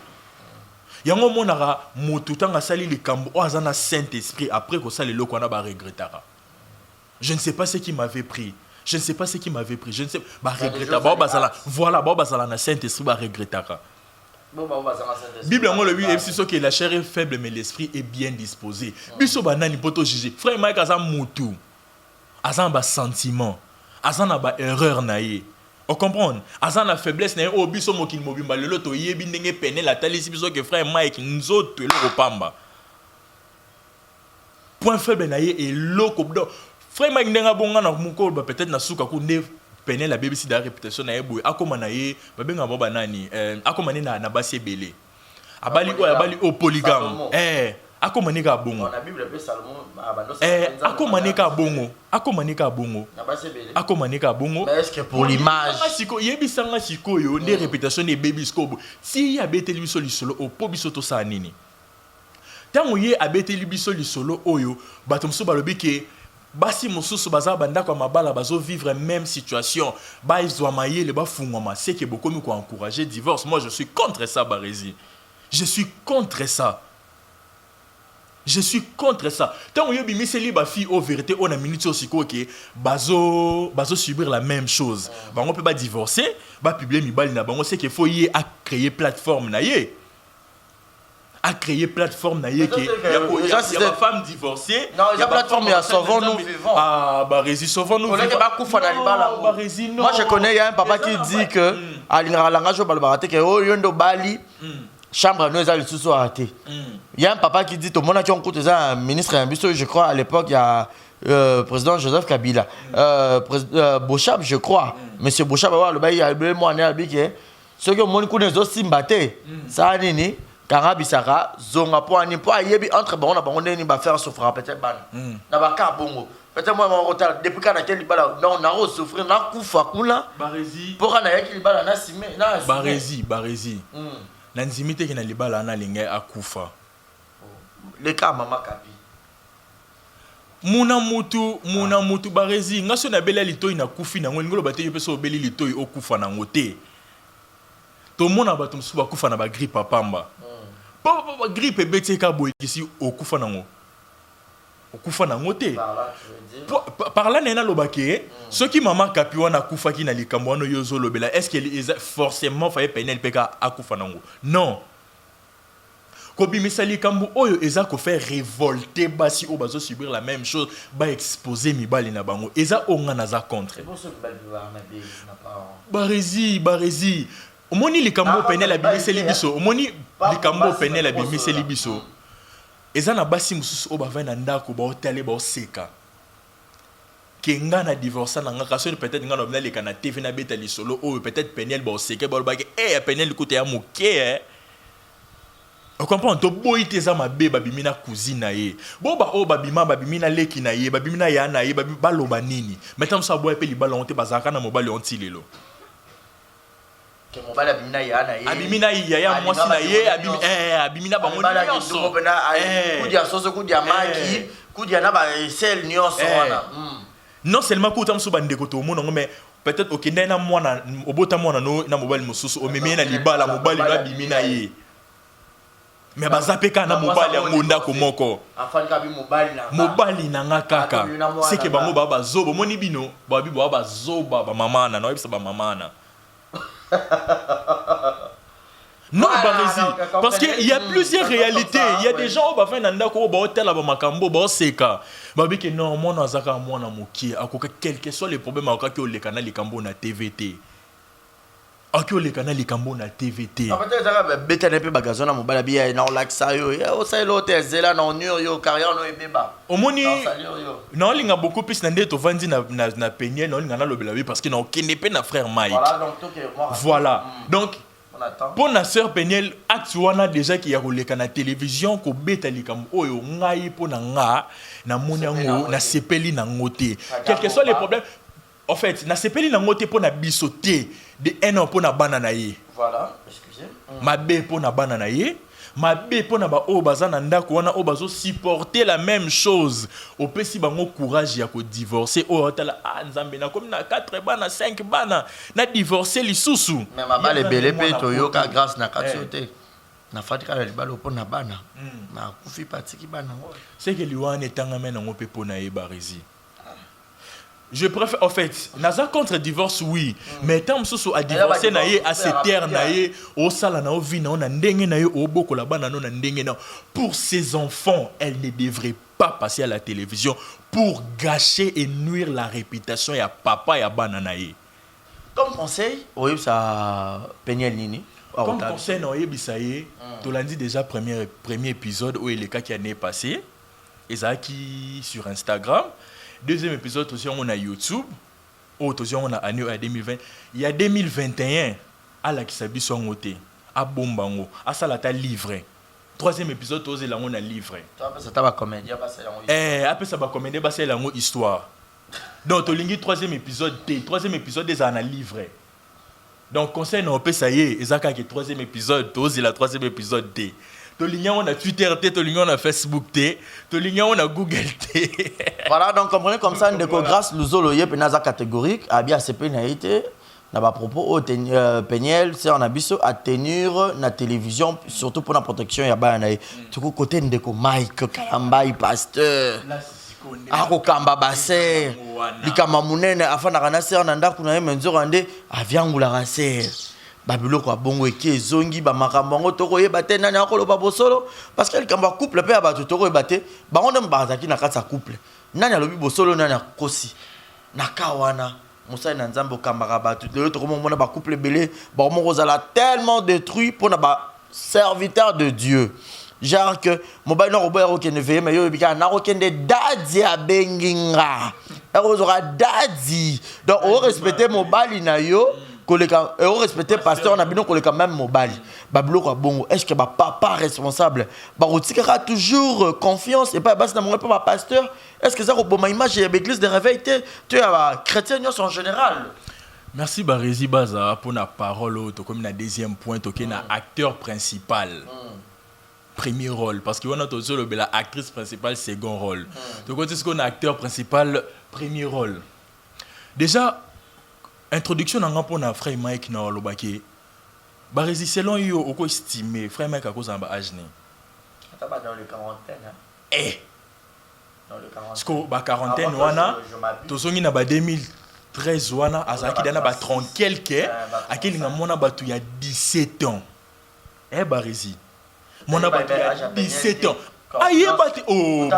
Speaker 1: yango monara mutu tanga sali likambo o azana Saint-Esprit après ko sali loko na ba regrettera. Je ne sais pas ce qui m'avait pris. Je ne sais pas ce qui m'avait pris. Je ne sais pas. Voilà, na Saint-Esprit va regretter. Bible le 8 c'est que la chair est faible mais l'esprit est bien disposé. Biso banani poto juger. Frère Mike azam mutu. Azam ba sentiment. Azam na ba erreur na ye. On comprend. Azam na faiblesse na ye o biso mokini mobimba lelo to yebi ndenge peine la tali si biso que frère Mike nzoto le pamba. Point faible na ye et loko do. Frère Mike ndenga bonga na muko peut-être na suka ku ne peine la BBC da réputation na yebo akoma na ye babenga bo banani akoma na basi belé abali o polygame akoma ne ka bongo na Bible pe Salomon akoma ne ka bongo na basi belé akoma ne ka bongo mais est-ce que pour l'image siko yebi sanga siko yo nde réputation ne baby scope si ya beteli biso lisolo o po biso to sa nini tango ye abeteli biso lisolo oyo batomso balobi ke basi mosusu baza banda kwa mabala bazo vivre même situation ba izwa le ba fungoma c'est que beaucoup nous encourager divorce. Moi je suis contre ça Barési. Je suis contre ça. Tant yo bimi seli ba fille au vérité on a minute aussi ko ke bazo subir la même chose. Ba on peut pas divorcer, ba publier mibali na bango c'est que faut y a créer plateforme na ye. A créer plateforme na yeke il y a des femmes divorcées
Speaker 2: non il y a plateforme il y a sauvons nous vivons
Speaker 1: Barési sauvons nous vivons
Speaker 2: moi je connais il y a un papa qui dit que alingara langage balbarate que oh yondo bali chambre nous a le sous arrêté il y a un papa qui dit tout le monde qui ont coûté ça ministre je crois à l'époque il y a président Joseph Kabila Bochab je crois monsieur Bochab le bail il y a le mois né que ceux qui ont connaissent aussi mbaté ça nini Karabisara zonga po ani po yebi entre bon na bango ndeni ba faire souffrir peut-être ban na ba ka bongo peut-être moi mon retard depuis quand quel libala non na souffrir na kufa kula
Speaker 1: Barési
Speaker 2: pour na yaki libala na simé na
Speaker 1: Barési na nzimite ke na libala na linga akufa
Speaker 2: le cas mama Kapi
Speaker 1: muna mutu Barési ngaso na bela litoi na kufi na ngolo bateyo peso beli litoi okufa na ngote to mona batum suba kufa na ba grippe pamba Papa grippe bete ka boy ici okufa nango. Okufa nango te. Par là nena lobake ceux qui maman Kapi wana kufa ki na likambo wana yozo lobela est-ce que forcément fallait peiner le peka akufa nango. Non. Kobi misali kambo oyo eza ko faire révolter basi o bazo subir la même chose ba exposer mibali na bango eza onga naza contre. Barési Omoni likambo penel la bimiseli biso. Omoni likambo penel la bimiseli biso. eza na basi mususu o bavai na ndako baotale baoseka ke nga na divorce na nga kaso peut-être nga na leka na TV na beta lisolo o peut-être Peniel baoseke balobaki Peniel kuta ya moke on comprend to boy te za mabe babimi na cousine na ye bo ba o babimi na leki na ye babimi na ya na ye baloba nini maintenant ça boy pe libala on te bazaka na mobali on tilelo
Speaker 2: ke mobali abimina ya na ye
Speaker 1: abimina ya mwasi na ye abimina bango nyonso
Speaker 2: kudia soso kudia maki kudia na ba sel nyonso wana
Speaker 1: non seulement kuta mso bandeko to mona mais peut-être okende na mwana obota mwana no na mobali mususu o memi na libala mobali na abimina ye mais bazapeka na mobali ya ngonda ko moko
Speaker 2: afalika bi
Speaker 1: mobali na nga kaka c'est que bango baba zobo moni bino babi baba zoba ba mamana na yebisa ba mamana non Barezi parce que il y a plusieurs réalités il y a des gens au bafin na ndako ba hotel ba makambo ba seka babi que non mona azaka mona mokie akoka quel que soit les problèmes akoka le canal likambo na TVT akio le canal likambo na TVT
Speaker 2: peut-être ça beta ne pe bagazo na mobala bia na olaxa yo o sa lote zela na onur yo carrière no ebeba
Speaker 1: omoni na linga beaucoup plus na ndeto vandi na Peniel na linga na lobela parce que na okende pe na frère Mike voilà donc pour na sœur Peniel actuellement déjà qui y a roleka na télévision ko beta likambo oyo ngai po na nga na monyango na sepeli na ngote quel que soit les problèmes en fait na sepeli na ngote po na bisoté de un an pour na bana na ye
Speaker 2: voilà excusez
Speaker 1: mabe pour na bana na ye mabe pour na ba o bazana ndako wana o bazo supporter la même chose au pesi bango courage ya ko divorcer o tala nzambe na comme na 4 bana 5 bana na divorcer lisusu
Speaker 2: mais mabale belé pe to yoka grâce na katiote na fatika la libalo pour na bana na kufi patiki bana
Speaker 1: c'est que liwane tanga mena ngo pe pona ye Barezi. Je préfère, en fait, naza contre divorce, oui, mais tant que à divorcer, naie, à se taire, naie, au sala, na au vina, on a ndenge, naie, au boko, là-bas, na ndenge, na. Pour ces enfants, elle ne devrait pas passer à la télévision pour gâcher et nuire la réputation et à papa et à bananae.
Speaker 2: Comme conseil, oui, ça, Peniel Nini.
Speaker 1: Comme conseil, non, Yebisaye, tu l'as dit déjà, premier épisode où il est cas qui a passé, Ezaki sur Instagram. Deuxième épisode, aussi on a YouTube. Aussi on a année 2020. Il y a 2021, à la Kisabi son côté, à Bombango, à Salata livré. Troisième épisode, aussi là on a livré.
Speaker 2: Après ça va comédie,
Speaker 1: après ça va comédie, c'est la histoire. Donc tu lingi troisième épisode, des on a livré. Donc conseil non peut ça y est, Ezaka qui troisième épisode, aussi la troisième épisode D. Tolignant on a Twitter T, Tolignant on a Facebook T, Tolignant on a Google T.
Speaker 2: Voilà, donc comprenez comme ça, ndeko grâce Luzolo yep naza catégorique, a bien CP na été na ba propos au Peniel, c'est en abisso à tenir na télévision surtout pour la protection ya ba na tout côté ndeko Mike Kalambai pasteur. Ako kamba baser, likama munene afana kana ser na ndaku na menzo ande aviangula raser. Babiloko bongo eke zongi ba makambo ngo toko yeba te nani akoloba bosolo parce que likamba couple pe ba toko yeba te bango ndem bazaki na kata couple nani alobi bosolo nani akosi na kawana musa na nzambo kambaka ba to toko mona ba couple belé ba mo kozala tellement détruit pour na ba serviteur de Dieu genre que mobile no robo ero kene veye mais yo bika na ro kende dadi abenginga ero dadi donc on respecter mobile na yo koleka et on respecter pasteur na bino koleka même mobile bablo kwa bongo est-ce que ba papa responsable ba rotikaka toujours confiance et pas bas na mon pas pasteur est-ce que ça ko boma image de l'église de réveil tu es chrétien en général.
Speaker 1: Merci Barezi Baza pour la parole to comme na deuxième point to na acteur principal. Premier rôle parce que on a toujours la actrice principale second rôle. Donc quand est-ce qu'on a acteur principal premier rôle. Déjà introduction na pour na frère Mike na lobaki. Barezi selon yo oko estimé frère Mike à cause en bas âge né.
Speaker 2: Ata ba dans le quarantaine hein.
Speaker 1: Dans le quarantaine. Parce que ba quarantaine wana to songi na ba 2013 wana azaki dana ba 30 quelque akili nga mona batu ya 17 ans. Barezi. Mon abattu a 17 ans. Aïe, oh,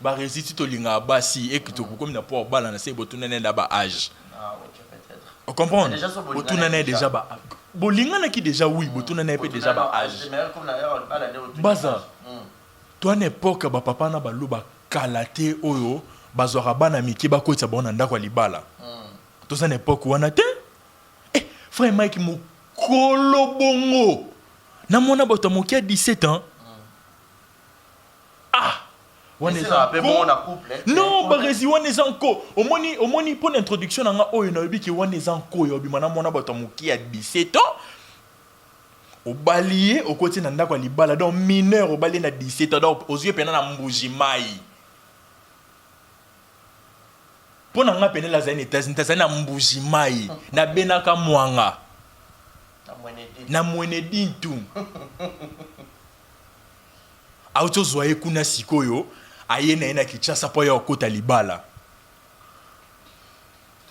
Speaker 1: Barezi, tu te linga basi et que tu comme n'a pas balan, c'est pour tout n'en âge.
Speaker 2: Ah, ok, peut-être.
Speaker 1: On comprend? Pour tout n'en déjà bolingana qui déjà oui botuna na pe déjà ba âge baza toi n'époque ba papa na ba luba kalaté oyo bazora bana miki ba ko tsa bona ndako libala to ça n'époque wana te frère Mike mo kolobongo na mona boto mo ki a 17 ans non barezi wana eza nko omoni pour l'introduction nanga oyo na yobi ki wana eza nko yo bimana mona bato moki ya 17 ans obalié okoti na ndako libala donc mineur obalié na 17 ans donc ozue pena na mbuji mai pour nanga pena la zane tazani na mbuji mai na benaka mwanga na mwenedi ntu auto zoye kuna sikoyo ayena ena kichasa po ya okota libala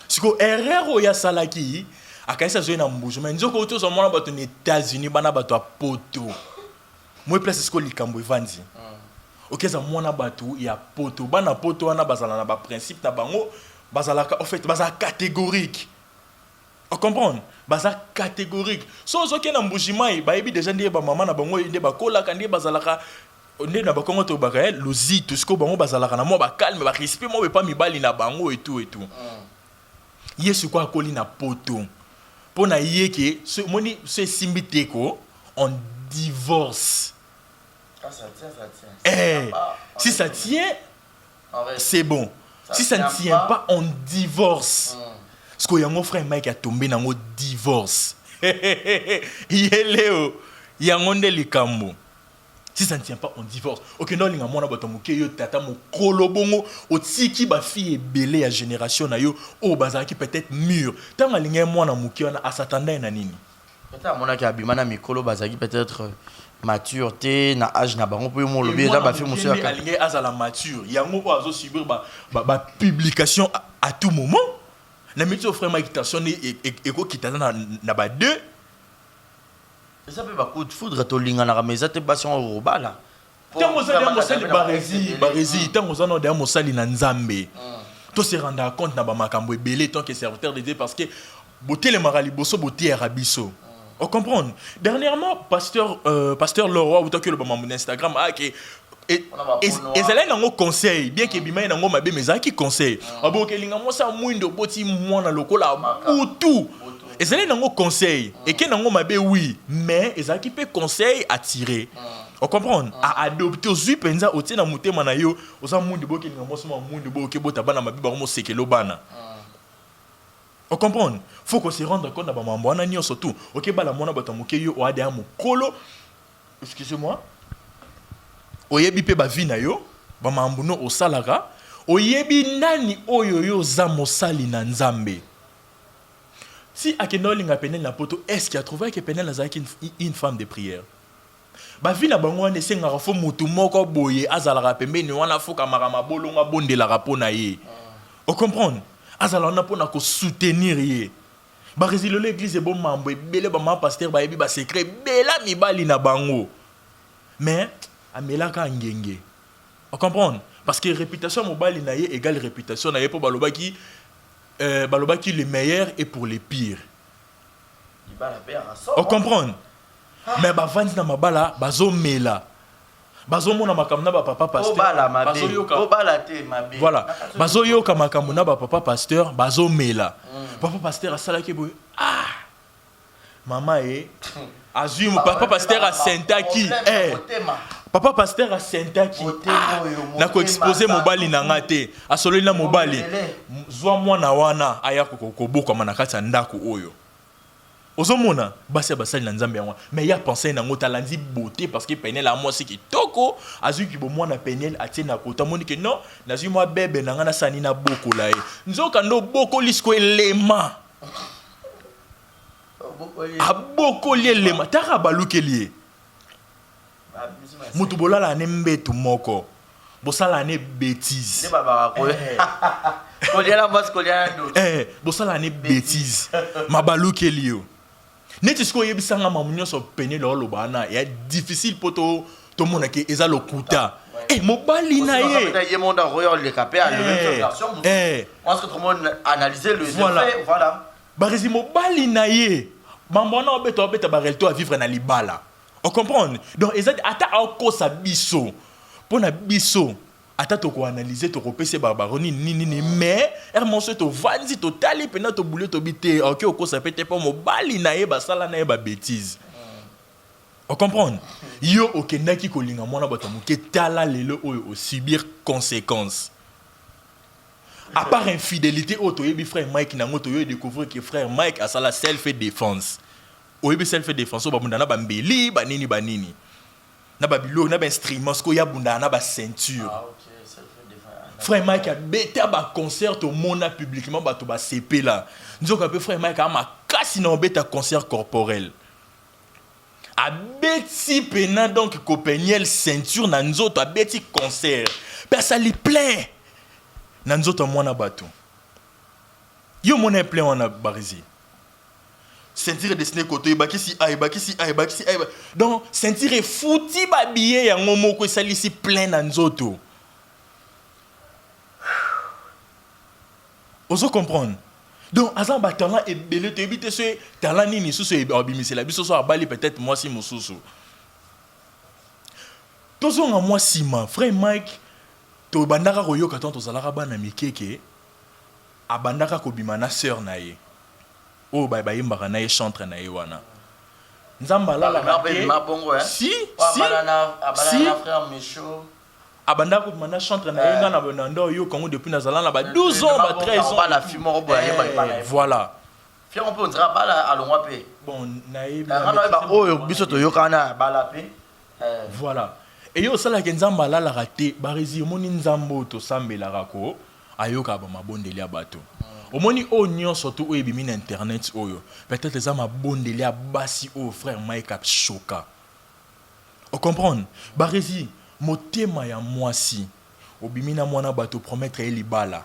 Speaker 1: siko erreur ya salaki akaisa zoye na mbujuma nzoko auto zo mona bato ni États-Unis bana bato a poto moi place siko likambo evandi okeza mona bato ya poto bana poto wana bazala na ba principe na bango bazala en fait bazala catégorique on comprend baza catégorique so zoke na mbujima ba yebi déjà ndie ba mama na bango ndie ba kola kandi bazalaka on na bakongo to bakael lozi tout ce que bango bazalaka na mo ba calme ba respect mo pas mibali na bango et tout yesu kwa koli na poto pona yeke ce moni ce simbiteko on divorce
Speaker 2: ça tient.
Speaker 1: Si ça tient c'est bon si ça ne tient pas on divorce parce que yango frère Mike a tombé dans un divorce yeleo yango nde likambo. Si ça ne tient pas, on divorce. Ok, non, linga mona bato muke yo tata mo kolobongo otiki ba fille belé à génération na yo o bazaki peut-être mûr. Tanga linga mona muke wana asatanda na nini?
Speaker 2: Peut-être mona ki abimana mikolo bazaki peut-être maturité na âge na bango po mo lobi za ba fi muso ya
Speaker 1: linga azala mature. Yango o azo subir ba publication à tout moment. Na métier frère Mike tension et ko kitana na ba deux.
Speaker 2: Ça peut pas coup de foudre to linga na rameza te passion au robala.
Speaker 1: Tango za dia mosali barezi tango za no dia mosali na nzambe. To se rendre compte na ba makambo ebele tant que serviteur de Dieu parce que boté le marali boso boté arabiso. On comprend. Dernièrement pasteur Leroy ou tant que le mon Instagram que et ezala na ngo conseil bien que bima na ngo mabe meza ki conseil. Abo ke linga mo sa mwindo boti mwana lokola butu. Et c'est un conseil. Et qu'il y a un mabe oui, mais ils ont qui peut conseil à tirer. On comprend. À adopter aux yeux penza au tina mouté manayo, aux amours de boki n'importe sama monde de boki botabana mabe baromo sekelo bana. On comprend. Faut qu'on se rende compte d'abord mambo na surtout. Ok bala mona batamuke yo o ade amu kolo. Excusez-moi. Oyebi pe ba vie na yo, ba mambo no o salara. Oyebi nani oyo yo za mosali na nzambe. Si Akenol a Penel na poto, est-ce qu'il a trouvé que Penel a une femme de prière? Ba vi na bango ne senga fo mutu moko boye azala pembe ni wana fo kamara bolonga bonde la rapona ye. On comprend? Azala na pona ko soutenir ye. Ba résilio l'église bon mambo belé ba ma pasteur ba yebi ba secret bela mibali na bango. Mais amela ka ngenge. On comprend? Parce que réputation mobali na ye égale réputation na ye po balobaki balobaki le meilleur et pour les pires. On comprend. Mais bavandi na mabala bazo mela. Bazo mona makamna ba papa pasteur.
Speaker 2: Bazo yoka.
Speaker 1: Voilà. Bazo yoka makamna ba papa pasteur bazo mela. Papa pasteur asala ke boy. Ah. Mama azui papa pasteur a sentaki. Papa pasteur a sentaki. Na ko exposer mobali na ngate. Asolo na mobali. Zwa mwana wana aya kokoboko manakati ndako oyo. Ozomona basi basali na nzambe yango. Mais ya penser na ngota landi beauté parce que Penel a moi c'est qui toko azui ki bo mwana Penel atie na kota moni que non nazui moi bébé na ngana sani na boko la e. Nzoka ndo boko lisko elema. Aboko lelema taka balukeli. Mutu bolala ne mbetu moko. Bosala ne bêtise. Bosala ne bêtise. Mabalukeli yo. Neti sko yebisanga mamunyo so pené lo bana ya difficile poto to mona ke eza lokuta. Mobali na ye.
Speaker 2: Ye monda royal le capé à le même version. On se tout le monde analyser le
Speaker 1: voilà. Barezi mobali na ye. Bambona obeta barelto à vivre na libala. On comprend? Donc ezali ata ako sa biso. Pona biso ata to ko analyser to ko pese barbaroni nini mais hermonso to vanzi to tali pena to boulé to bité OK oko sa pété pas mo bali na ye basala na ye ba bêtise. On comprend? Yo okendaki kolinga mwana bato muke tala lelo oyo o subir conséquences. À part infidélité, otoyebi frère Mike nango toyo découvrir que frère Mike a ça la self défense. Oyebi self défense ba bundana ba mbeli banini. Na ba bilo na ba instrument ko ya bundana ba ceinture.
Speaker 2: Ah OK, self défense.
Speaker 1: Frère Mike a bêté ba concert au monde publiquement ba to ba CP là. Nzoka pe frère Mike a ma kasi na bêta concert corporel. A bêti pena donc copeniel ceinture na nzoto a bêti concert. Personne li plein. Nanzoto mwana bato. Yo mona plein wana barizi. Sentir destiné koto ibaki si a. Donc sentir fouti ba billet ya ngomo ko salisi plein nanzoto. Oso comprendre. Donc azan ba talent et belé te bité ce talent nini sous ce obimisi la biso so abali peut-être moi si mususu. Tozo nga moi si ma frère Mike to bandaka koyoka ton tozalaka bana mikeke abandaka kobima na sœur na ye o ba yimbaka na ye chantre na ye wana nzamba lala si
Speaker 2: frère Michaud
Speaker 1: abandaka kobima na chantre na ye ngana bonando yo kongo depuis nazala na ba 12 ans ba 13 ans
Speaker 2: la fille moko boye
Speaker 1: voilà
Speaker 2: fier on peut on dira bala alongwa pe
Speaker 1: bon na ye
Speaker 2: ba oyo biso to yokana bala pe
Speaker 1: voilà. Et yo sala ke nzamba la la raté barizi omoni nzambo to sambela rako ayoka ba mabondeli ya bato. Omoni o nyon surtout o ebimi na internet oyo. Peut-être les ama bondeli ya basi o frère Mike a choka. On comprend? Barizi motema ya mwasi obimi na mwana bato promettre elibala.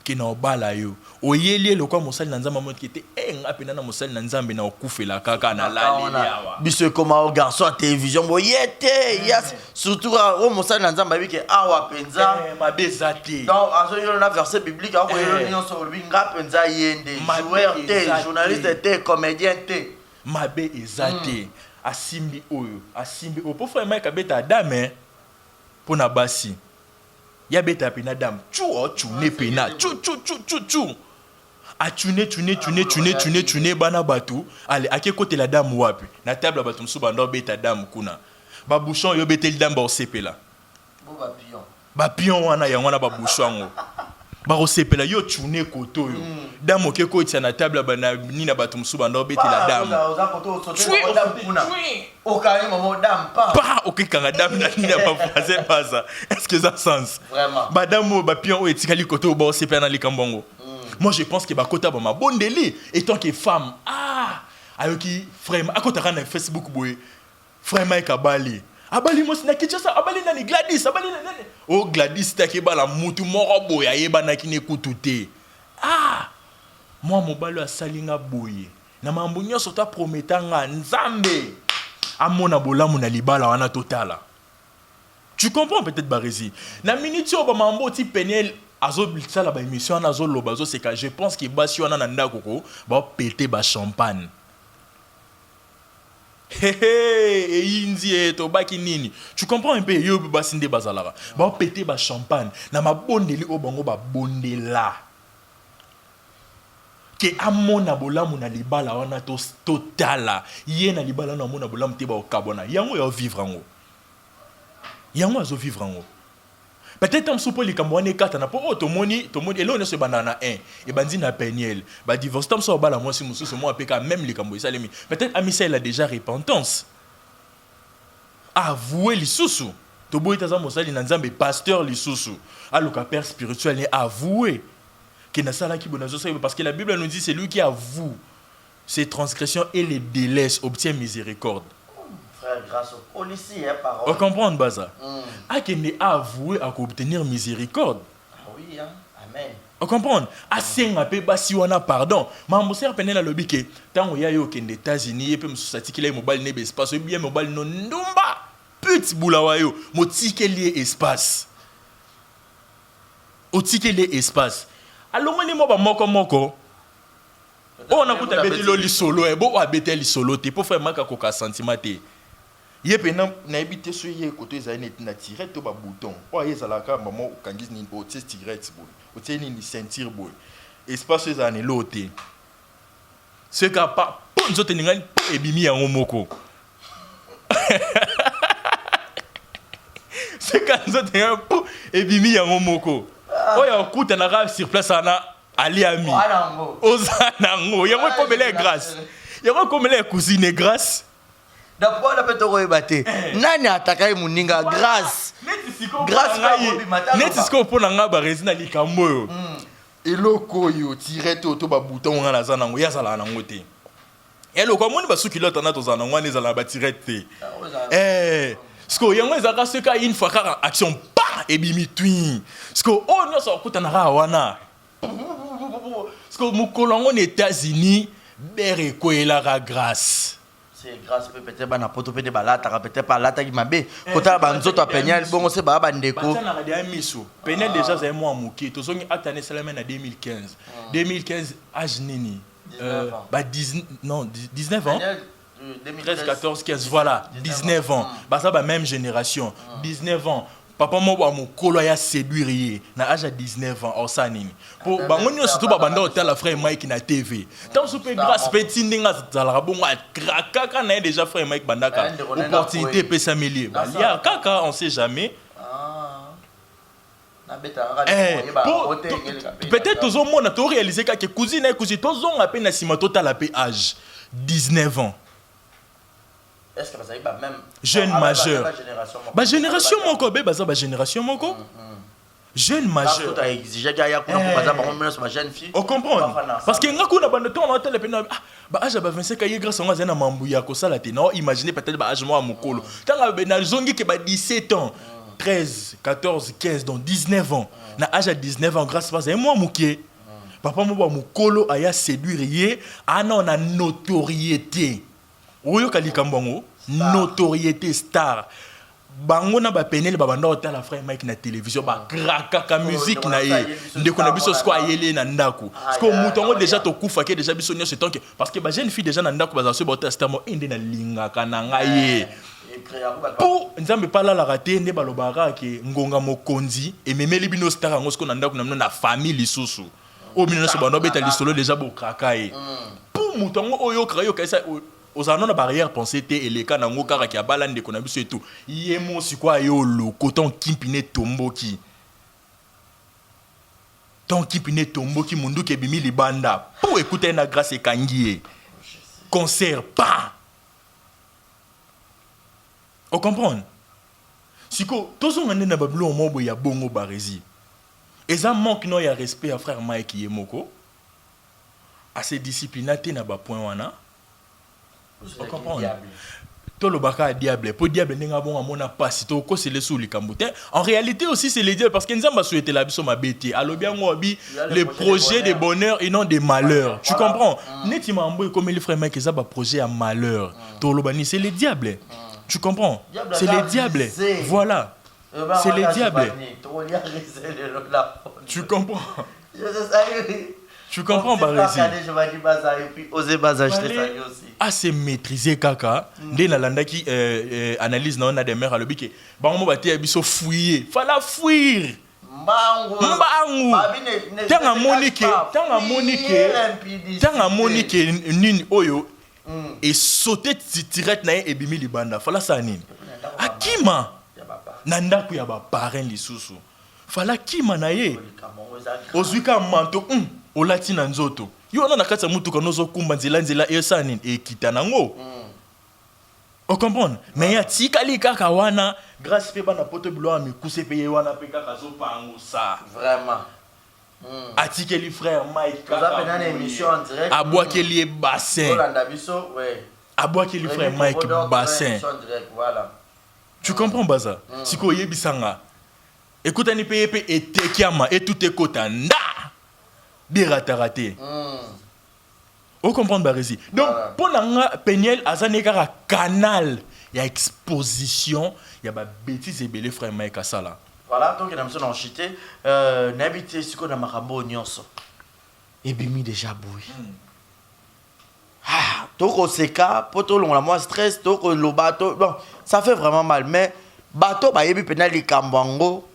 Speaker 1: Ke na obala yo. Oyeli lokwa mosali na nzamba mo kete ngapi na mosali na nzambe na okufela kaka na lali yawa.
Speaker 2: Biso koma o garçon à télévision boyete yes surtout au mosali na nzamba bike awa penza
Speaker 1: mabezate.
Speaker 2: Donc aso yo na verset biblique a ko yo nyo so binga penza yende joueur te journaliste te comédien te
Speaker 1: mabe ezate asimbi oyo po frère Mike abeta dame pona basi ya beta pena dame chune pena chu a tune bana batu ale ake kote la dame wapi na table batu msu bando beta dame kuna ba bouchon yo betel dame ba osepela ba pion wana ya wana ba bouchon ba osepela yo tune koto yo dame oke kote na table bana ni na batu msu bando betela dame
Speaker 2: okani momo dame
Speaker 1: pas oke kanga dame na ni na ba voisin pas est-ce que ça sens
Speaker 2: vraiment
Speaker 1: ba dame ba pion o etikali koto ba osepela na likambongo. Moi, je pense que Bakota ma bonne délai. Et tant que femme, ayoki frère, à côté de Facebook, boy, frère Mike Abali. Abali, moi, c'est ça. Abali, nani Gladys. Abali, nani. Oh, Gladys, t'as qui la moutou moro boy, ayeba na ki n'écoute. Moi, mon balo a salinga boy. Na mambunyo sota prometanga nzambe. Amona bola mona libala wana totala. Tu comprends peut-être Barézi. Na minute ba mambo ti penel azo la ba émission azo lobazo c'est que je pense que basi wana na ndakoko ba péter ba champagne. Et inzi to baki nini. Tu comprends un peu yo basinde bazalara. Ba péter ba champagne na mabondeli o bango ba bondela. Ke amona bolamu na libala wana to totala. Ye na libala na mona bolamu te ba okabona. Yango yo vivre ngo. Yango azo vivre ngo. Peut-être que soupo li kambwane kata na po tomoni et là on se banana 1 et bandi na peniel ba divorce tam so bala moi si mususu moi apeka même les kambo salemi peut-être amisa il a déjà repentance avouer li susu to boy taza mosali na nzambe pasteur li susu aluka père spirituel et avouer que na sala ki bonazo parce que la Bible nous dit c'est lui qui avoue ses transgressions et les délaisse obtient miséricorde.
Speaker 2: Grâce au policier, parole.
Speaker 1: On comprend, Baza. Qui n'est avoué à obtenir miséricorde.
Speaker 2: Ah oui, hein? Amen.
Speaker 1: On comprend. À s'engaper, si on a pardon. Mais mon sœur Penel a lobby que tant qu'il y a eu aux États-Unis, et puis je suis qu'il y a mobile n'est espace, bien mobile non numba. Petit boulawayo, mon ticket lié espace. Au ticket lié espace. Alors on est moko. On a coupé bête solo et bon abete li solo te pour faire maka koka sentiment te. Yé pena na habité sur yé côté za net na tirer to ba bouton. O yé za la ka maman kangis ni bo test tirette boy. O teni ni ceinture boy. Espace za ne lote. Ce ka pa pour nzote ninga ebimi yango moko. Ce ka nzote ninga ebimi yango moko. O ya kuta na ka sur place ana Ali ami. Ozanango. Yango komele grâce. Yango komele cousine grâce.
Speaker 2: D'abord la peto koyebate. Nani atakaye muninga grâce. Grâce
Speaker 1: neti siko pona nga ba resina likambo yo. Eloko yo tirette auto ba bouton nga na zanango ya sala nango te. Eloko moni ba suki lota na to zanango ne zala ba tirette. Siko yango ezaka seka une fois ka action pa ebimi twin. Siko o nyoso okuta na wana. Parce que mon aux États-Unis, bere koelaka grâce.
Speaker 2: C'est grâce peut-être bana poto peut-être balata peut-être pas lata qui mabe. Kota banzo to penyal bon c'est ba bandeko.
Speaker 1: Ça na radio miso. Penel déjà c'est moi muki. To songi atane seulement en 2015. 2015 âge nini. Bah 19 ans. 13 14 15 voilà, 19 ans. Bah ça ba même génération. 19 ans. Papa moi mon kolo ya séduire na âge à 19 ans ça nini pour bango nyo surtout ba banda hotel la frère Mike na TV tant super grâce petit ndinga zala bongo kaka na déjà frère Mike bandaka opportunité pe s'améliorer ya kaka on sait jamais peut-être tous au monde to réaliser que cousine et cousine tous on appelle na sima total la âge 19 ans. Est-ce que ça va même jeune majeur ba génération moko be baza ba génération moko jeune majeur
Speaker 2: ta exiger ga ya kuna pour baza ba ba jeune fille
Speaker 1: on comprend parce que nga kuna bande to na tele pena ba âge ba 25 ye grâce nga zena mambu ya ko sala te non imaginez peut-être ba âge moi mokolo tanga be na zongi ke ba 17 ans 13 14 15 donc 19 ans na âge à 19 ans grâce pas moi mukie papa mo ba mokolo aya séduire ye ana na notoriété oyo kalikambango notoriété star bango na ba penel ba banda hôtel la frère Mike na télévision ba krakaka musique na ye ndeko na biso sko ayele na ndako sko mutongo déjà to kufa ke déjà biso nyose tonke parce que ba jeune fille déjà na ndako ba zaso ba hôtel star mo inde na lingaka na ngaye pour nzambe pala la raté nde balobara ke ngonga mokonzi et memeli bino star ngo sko na ndako na famille lisusu o bino so bano beta lisolo déjà bo krakaye pour mutongo oyo krayo kaisa aux anons barrière pensée et les cas nango kara ki abalande de konabiso et tout yemo sikwa yo lo coton kimpine tomboki ton kimpine tomboki mundu ke bimi libanda pour écouter na grâce et kangié concert pas on comprend siko tozo ngane na bablo mobo ya bongo barezi et ça manque no ya respect à frère Mike Yemoko assez disciplinaté na ba point wana. On comprend. Tout le baka diable, pour diable n'enga bon amona pas si to ko c'est les sous les camboute. En réalité aussi c'est les dieux parce que nous avons souhaité la biso ma bêté. Alors bien ngobi les projets de bonheur et non de malheur. Tu comprends? Netima amboy comme les frères mec ça ba projet à malheur. To lo bani c'est les diables. Tu comprends? C'est les diables. Voilà. C'est les diables. Tu comprends? Tu comprends, Barézi? Ah, c'est maîtrisé, kaka. Dès la landa qui analyse non a des mères à l'objet. Bah, on va te abisso fouiller. Fallait fuir. Mbangu. Tanga Monique, nin oyo. Et sauter tirette na et bimi libanda. Fallait ça nin. Akima. Nanda ku ya ba parrain li susu. Fallait kima na ye. Ozuka manto. O latina nzoto yo na nakata mutu kanozo kumba nzela esani ekita nango on comprend mais ya tikali kaka wana grâce pe bana poto bilo ami kuse pe wana pe kaka zo pango ça
Speaker 2: vraiment
Speaker 1: atikeli frère Mike kaka
Speaker 2: ça fait une émission en direct
Speaker 1: abwakeli bassin
Speaker 2: Olanda biso ouais
Speaker 1: abwakeli frère Mike bassin
Speaker 2: voilà
Speaker 1: tu comprends baza siko yebisanga écoute ni pe etekiama et tout ekota nda raté. On comprend Barézi. Donc, pour nga Peniel azaneka canal, il y a exposition, il y a bêtises et belé frère Mike Sala.
Speaker 2: Voilà, donc il y a un chité, n'habitez ce qu'on a marambo nyonso. Et bimi déjà boui. toko seka, poto longa moi stress, toko lo bateau. Bon, ça fait vraiment mal. Mais bateau, bah yebi pena li kambango,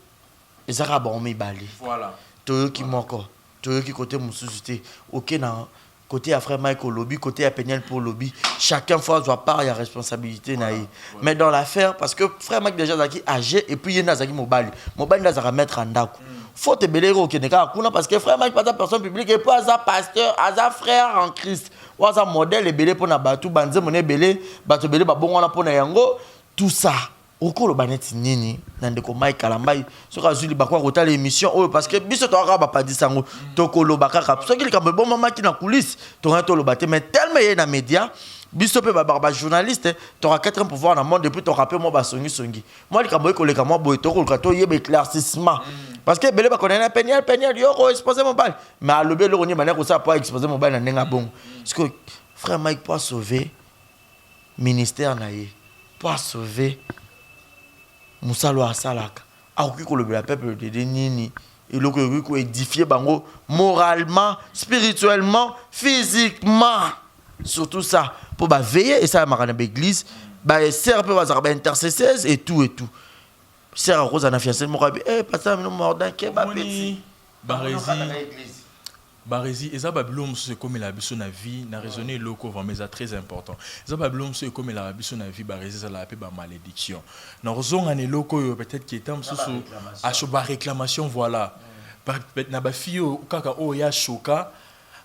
Speaker 2: ezaka bon mi bali.
Speaker 1: Voilà.
Speaker 2: Toyo qui moko, toyo qui côté mususu ok na côté à frère Mike au lobby, côté à Peniel pour lobby. Chacun fois doit part, il y a responsabilité naïe. Voilà. Mais dans l'affaire, parce que frère Mike déjà zaki âgé et puis il y a zaki mobile. Mobile là ça mettre en dako. Faut te belé au Kenya parce que frère Mike pas ta personne publique et pas un pasteur, un frère en Christ. Ou un modèle belé pour na batu banze moné belé, batu belé ba bon on a pour na yango tout ça. Oko lo baneti nini nandeko Mike Kalambai soka zuli bakwa kota l'émission oh parce que biso to aka ba pas dit sango toko lo bakaka soki li kambe bon mama ki na coulisse to to lo baté mais tellement yé na média biso pe ba journaliste to ra 4 ans pour voir na monde depuis to rappeler moi ba songi moi li kambe ko le kamwa boy to ko to yé be éclaircissement parce que belé ba connaît Peniel yo ko exposer mon bal mais à lobé le roni manière ko ça pas exposer mon bal na nenga bon parce que frère Mike pour sauver ministère na yé pour sauver Moussalo Asalaka. Aouki ko le peuple de nini. Et le ko édifier bango moralement, spirituellement, physiquement. Surtout ça pour ba veiller et ça marana l'église, ba sert peu ba intercesseurs et tout. Sert à cause en fiancé mo rabi pasteur no mordan ke ba petit.
Speaker 1: Barési, et ça babilom c'est comme la biso na vie, na raisonner loko vraiment c'est très important. Ça babilom c'est comme la biso na vie barési ça la appelle ba malédiction. Na raison ane loko peut-être qui est un sous à choba réclamation voilà. Peut-être na ba fille kaka o ya choka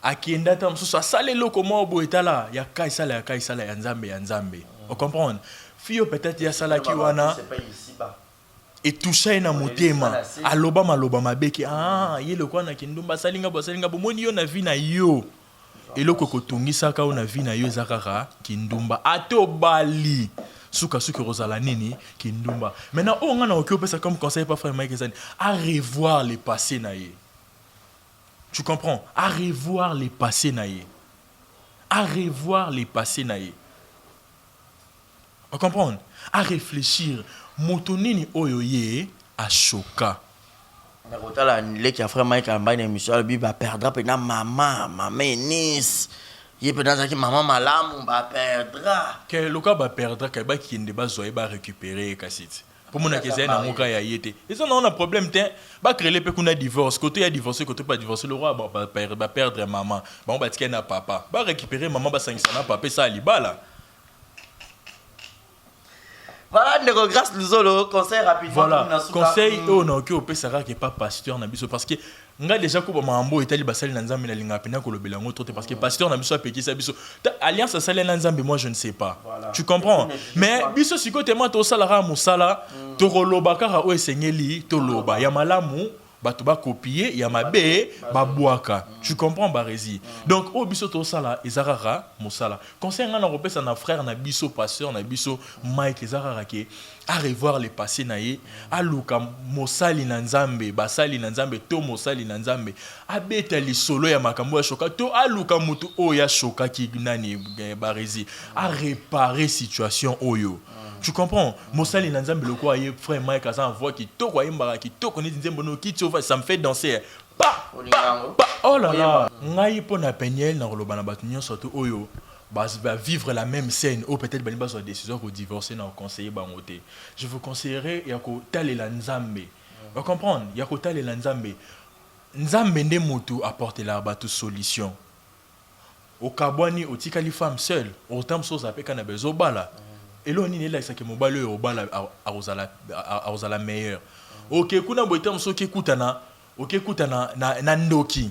Speaker 1: akienda tam sous ça sale loko mo bo etala ya kai sala ya nzambe. On comprend. Fille peut-être ya sala ki wana et tout ça na motema aloba mabeki ye le kwa na kindumba salinga bomoni yo na vie na yo eloko kotungisa ka na vie na yo zakaka kindumba atobali suka rozala nini kindumba maintenant on a occupé ça comme conseil pas frère Mike Ezani à revoir les passés na ye tu comprends à revoir les passés na ye on comprend à réfléchir motonini oyoye a choka.
Speaker 2: Mais quand la leki a frère Mike Kalambai na émission bi ba perdra pe na maman Nice. Yé pe dans maman malamu ba perdra.
Speaker 1: Que loka ba perdra ka ba ki ndé ba zoé ba récupérer kasiti. Pour mon akeza na moka ya yete. Et ça on a problème té ba créer pe kuna divorce, côté ya divorcé, côté pas divorcé le roi ba perdre maman. Ba on ba tiké na papa. Ba récupérer maman ba sangisa na papa ça libala.
Speaker 2: Voilà, ne grâce nous le conseil rapidement.
Speaker 1: Voilà, conseil on a que au pesara qui pas pasteur na biso parce que nga déjà ko ba mambo etali basali na nzambe na linga pena ko lobela ngo parce que pasteur na biso apeki sa biso alliance sale na nzambe moi je ne sais pas. Voilà. Tu comprends? Mais biso siko tellement to salara musala to koloba kaka o esengeli to loba ya malamu bato ba copier ya mabe ba boaka. Tu comprends Barési? Donc au biso to sala ezarara musala. Conseil nga na repesa na frère na biso pasteur na biso Mike ezarara ke à revoir les passés naïe à luka mosali na nzambe basali na nzambe to mosali na nzambe abeta li solo ya makambo ya shoka to à luka mutu o ya shoka ki nani Barési à réparer situation oyo. Tu comprends? Mosali na nzambe le quoi frère Mike a ça voix qui to quoi imbara qui to connaît nzembo no qui ça me fait danser. Oh là là, ngai pona Peniel na loba na batunyo surtout oyo. Va vivre la même scène ou peut-être ben bas décision pour divorcer dans conseiller bangoté. Je vous conseillerais yako talela nzambe. Vous comprendre? Yako talela nzambe. Nzambe nde mutu apporter la batu solution. Au kabwani au tikali femme seule, autant chose apé kana bezobala. Et là on est là ça que mobalo au bala a la meilleure. OK kuna boitam so ke kutana, OK kutana na ndoki.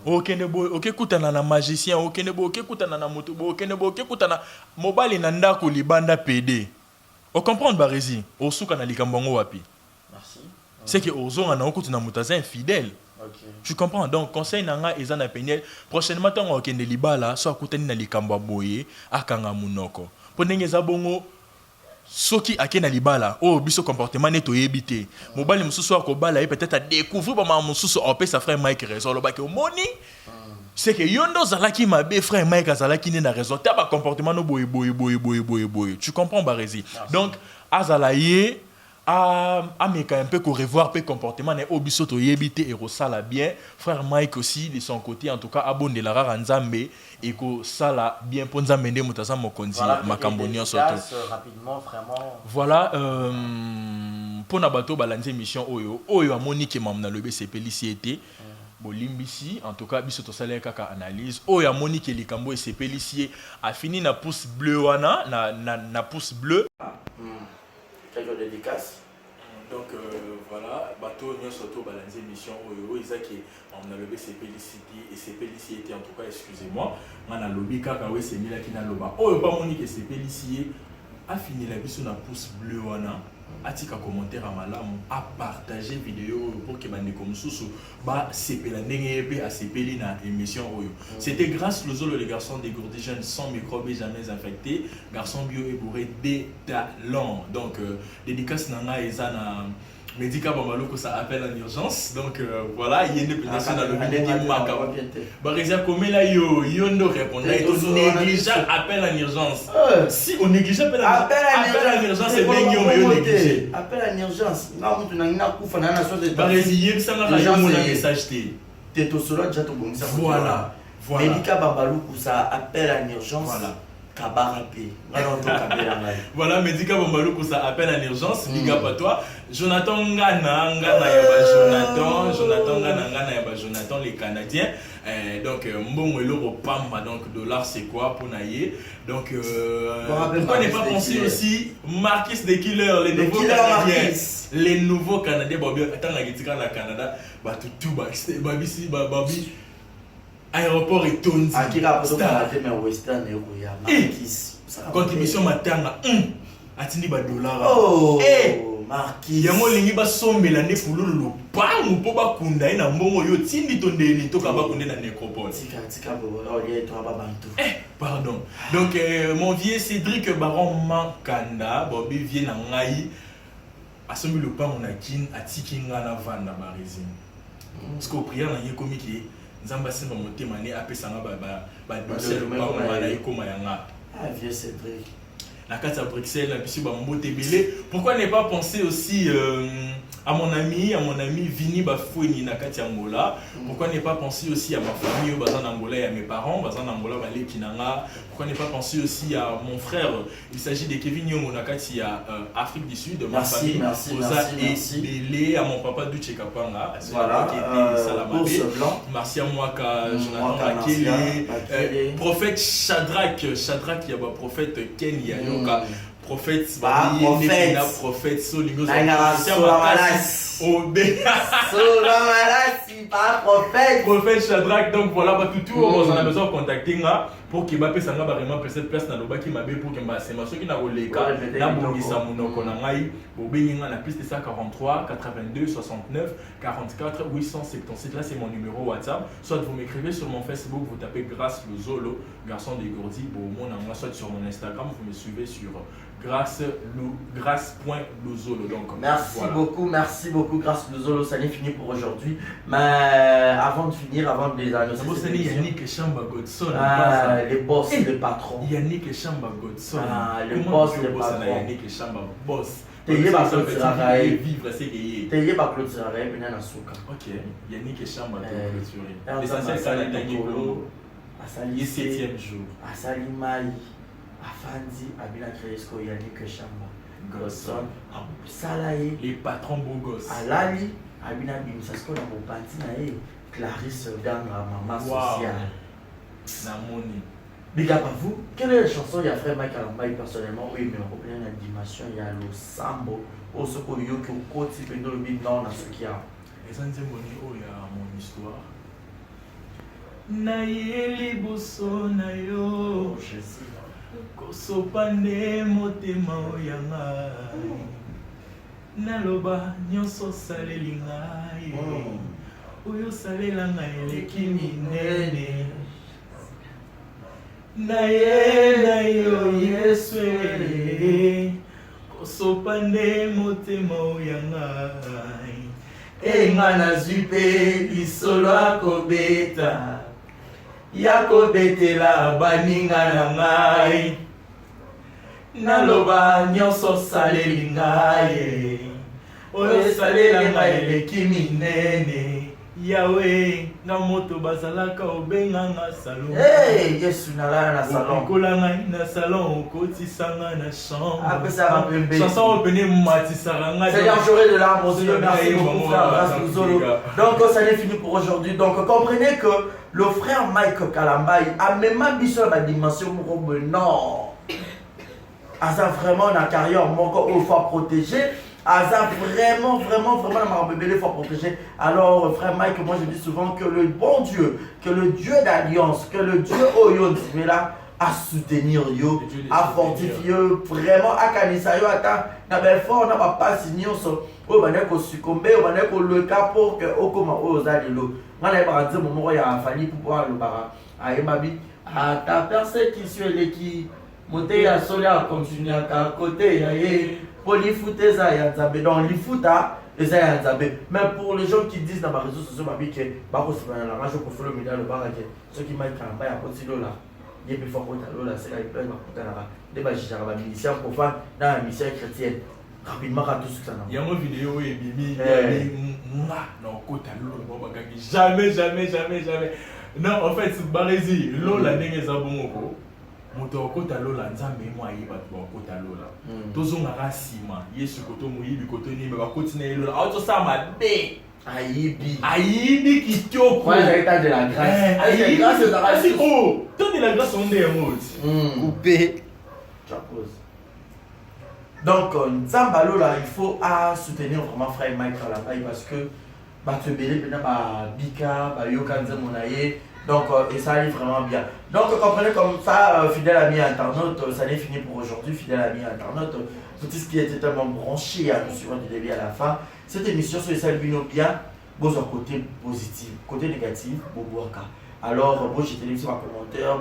Speaker 1: OK kutana na magicien, OK kutana na moto, OK kutana mobali na ndako libanda PD. On comprend Barési, au suka na likambongo wapi.
Speaker 2: Merci.
Speaker 1: C'est que ozonga na okutuna mutaza infidèle. OK. Tu comprends? Donc conseil nanga ezana Peniel, prochainement tango okende libala so akutani na likamba boye akanga munoko. Ponenge za bongo soki akena libala oh biso comportement neto yebité mobali mususu akobala et peut-être à découvrir ba mususu opé sa frère Mike raison lo ba ke moni c'est que yondo zalaki mabe frère Mike azalaki ne na raison ta ba comportement no boy tu comprends Barési donc azalaye un peu qu'on revoir le comportement et obisoto yebite et rosala bien frère Mike aussi de son côté en tout cas abonde la rara nzambe et ko sala bien pour nzambe mutaza mokonzi makamboni soto
Speaker 2: rapidement vraiment
Speaker 1: voilà pour na bato balanze émission oyo amoni ke mamna lobe sepeli si été bolimbisi en tout cas biso to sala kaka analyse oyo amoni ke likambo sepeli si a fini na pouce bleu wana na pouce bleu
Speaker 2: quelques dédicaces.
Speaker 1: Donc voilà, bateau nous surtout balancer mission oyo ezaki on a levé ces félicité et ces félicité en tout cas excusez-moi on a lobby kaka we c'est mila kina loba oyo pas monique ces félicité a fini la biso na pouce bleu wana atika commentaire à malamu à partager vidéo pour que bande comme sous ba sepela ndenge pe a sepeli na émission oyo c'était grâce aux les garçons dégourdis jeunes sans microbes jamais infectés garçons bio et bourrés des talents donc dédicace nanga ezana médical Bamaloko ça appelle en urgence donc voilà il y a une pétition dans le milieu de Maka Barizia comme là yo ndo répondre négligeable appel en urgence si on néglige appel en urgence c'est bien yo négligé
Speaker 2: appel en urgence na mutu na kufa na nation de
Speaker 1: Barizia ça na rayon mon message
Speaker 2: té to solo déjà to bon ça
Speaker 1: voilà
Speaker 2: médical Bamaloko ça appel en urgence
Speaker 1: voilà
Speaker 2: voilà,
Speaker 1: médical Bamaloko ça appelle en urgence, big up à toi. Jonathan Ngana yaba Jonathan les Canadiens. Donc mbongo eloko pamba donc dollar c'est quoi pour naïe. Donc pourquoi ne pas penser aussi Marquis des Killers les nouveaux Canadiens. Les nouveaux Canadiens Bobby attends la gitika na Canada ba tout babi aéroport et Tonzi. Contribution matanga atindi ba dollar.
Speaker 2: Oh Marquis.
Speaker 1: Yango lingi ba sombela ne fululu pangu po ba kunda ina mbongo yo tindi tondeni to ka ba kunda na nécropole.
Speaker 2: Tika bo olié to ba bantu.
Speaker 1: Pardon. Donc mon vieux Cédric Baron Mankanda Bobby vient na ngai asombi le pangu na kin atiki ngana vanda barizine. Parce que prière na yekomi ki nzamba simba motema ne apesanga ba dossier le pangu na yekoma yanga.
Speaker 2: Ah vieux Cédric.
Speaker 1: La carte à Bruxelles, la piscine Bambote-Belé. Pourquoi ne pas penser aussi à mon ami Vini Bafouini Nakati Angola. Pourquoi ne pas penser aussi à ma famille au Bazan Angola et à mes parents, Bazan Angola, Balé Kinanga. Pourquoi ne pas penser aussi à mon frère, il s'agit de Kevin Yomo Nakati à Afrique du Sud, ma famille,
Speaker 2: merci.
Speaker 1: Belé, à mon papa Duche Kapanga,
Speaker 2: voilà,
Speaker 1: qui était Salamabé, merci à moi, Jonathan Akele, prophète Shadrach, il y a un prophète Kenya, prophète prophète Solingo prophète Shadrach donc voilà tout on a besoin de contacter pour qu'il m'a ça vraiment cette place dans le bas qui m'a pour que m'a c'est ma ceux qui n'a oleka na bongisa monoko na ngai obenga na piste 143 82 69 44 877 là c'est mon numéro WhatsApp soit vous m'écrivez sur mon Facebook vous tapez Grâce Luzolo garçon de Gourdi mon soit sur mon Instagram vous me suivez sur grâce.luzolo donc
Speaker 2: merci beaucoup Grâce Luzolo ça n'est fini pour aujourd'hui mais avant de finir avant de les annoncer
Speaker 1: c'est Yannick Chamba Godson
Speaker 2: les boss les patrons
Speaker 1: Yannick Chamba Godson
Speaker 2: les boss les patrons
Speaker 1: Yannick Chamba boss
Speaker 2: Teye ba Claude Sirarae
Speaker 1: vivre c'est que
Speaker 2: Teye ba Claude Sirarae bena na suka
Speaker 1: OK Yannick Chamba clôturé
Speaker 2: l'essentiel ça la Tangolo
Speaker 1: asali 7e jour
Speaker 2: asali mai afandi abina Kresko Yannick Chamba Godson salaye
Speaker 1: les patrons beaux gosses
Speaker 2: alali abina bimsasko na bopanti na ye Clarisse Ganga maman sociale
Speaker 1: namoni.
Speaker 2: Big up à vous. Quelle est la chanson il y a frère Mike Alambaï personnellement oui mais on peut la dimension il y a le sambo au soko yoki au côté pendant le big down à ce qu'il y a
Speaker 1: et ça c'est mon histoire na yeli boso na yo kosopande motema oyanga naloba nyonso saleli ngai oyo salela ngai eleki minene na yo Yesu kosopande motema oyanga enga nazwi mpe lisolo akobeta ya kobetela baninga na ngai naloba nyonso saleli ngai oyo salelanga eleki minene yawe na moto bazalaka obenganga salon
Speaker 2: Hey, Yesu nalala na salon.
Speaker 1: okolanga na salon okotisanga na chambre
Speaker 2: Après ça va pembe.
Speaker 1: chanson opene matisaranga
Speaker 2: Seigneur, j'aurai de larmes aux yeux. Merci beaucoup, frère Brass Luzolo. Donc, ça n'est fini pour aujourd'hui. Donc, comprenez que le frère Mike Kalambai a même ambition à la dimension pour non. Asa vraiment dans la carrière, il faut protéger. Asa vraiment dans ma bébé, il faut protéger. Alors, frère Mike, moi je dis souvent que le bon Dieu, que le Dieu d'alliance, que le Dieu Oyon, mais là, à soutenir yo, à fortifier vraiment, à canisa yo, à na belfort, na pas signer so, o bané ko succomber, o bané ko le cas pour que o koma o zalelo. On a pas dit moment il a fallu pour pouvoir le bara. Aïe mabi, à ta persécution les qui monter à solia continuer à côté, aïe, pour les fouter ça y a zabé dans les fouta. Et ça y a zabé. Mais pour les gens qui disent dans ma réseau social, mabi que bah ko se la rage ko follow me dans le bara que ceux qui m'ont quand même à continuer là. Il y a plus fort là, c'est là il pleut dans là. Des bâtiments dans la mission profane, dans la mission chrétienne. Rapidement à tout ça.
Speaker 1: il y a une vidéo et Bibi non kota lolo jamais non en fait Barési lola ndenge za bomoko moto kota lola nzambe mo ayi ba kota lola tozonga rasima yesu koto moyibi koto ni ba kotina lola auto ça mabe ayibi kitoko
Speaker 2: ouais l'état de la grâce
Speaker 1: ayibi grâce de la grâce oh toi de la grâce on est mort
Speaker 2: coupé j'appose. Donc, Nzambalo là, il faut soutenir vraiment frère Mike Kalambai parce que tu belé Bika, Yoka Nzamonaye. Donc, et ça allait vraiment bien. Donc, comprenez comme ça, fidèle ami internaute, ça n'est fini pour aujourd'hui, fidèle ami internaute. Pour tout ce qui était tellement branché à nous suivre du début à la fin. Cette émission sur les salbino bien, bon, côté positif, côté négatif, bon, alors, bon, j'ai télévisé ma commentaire,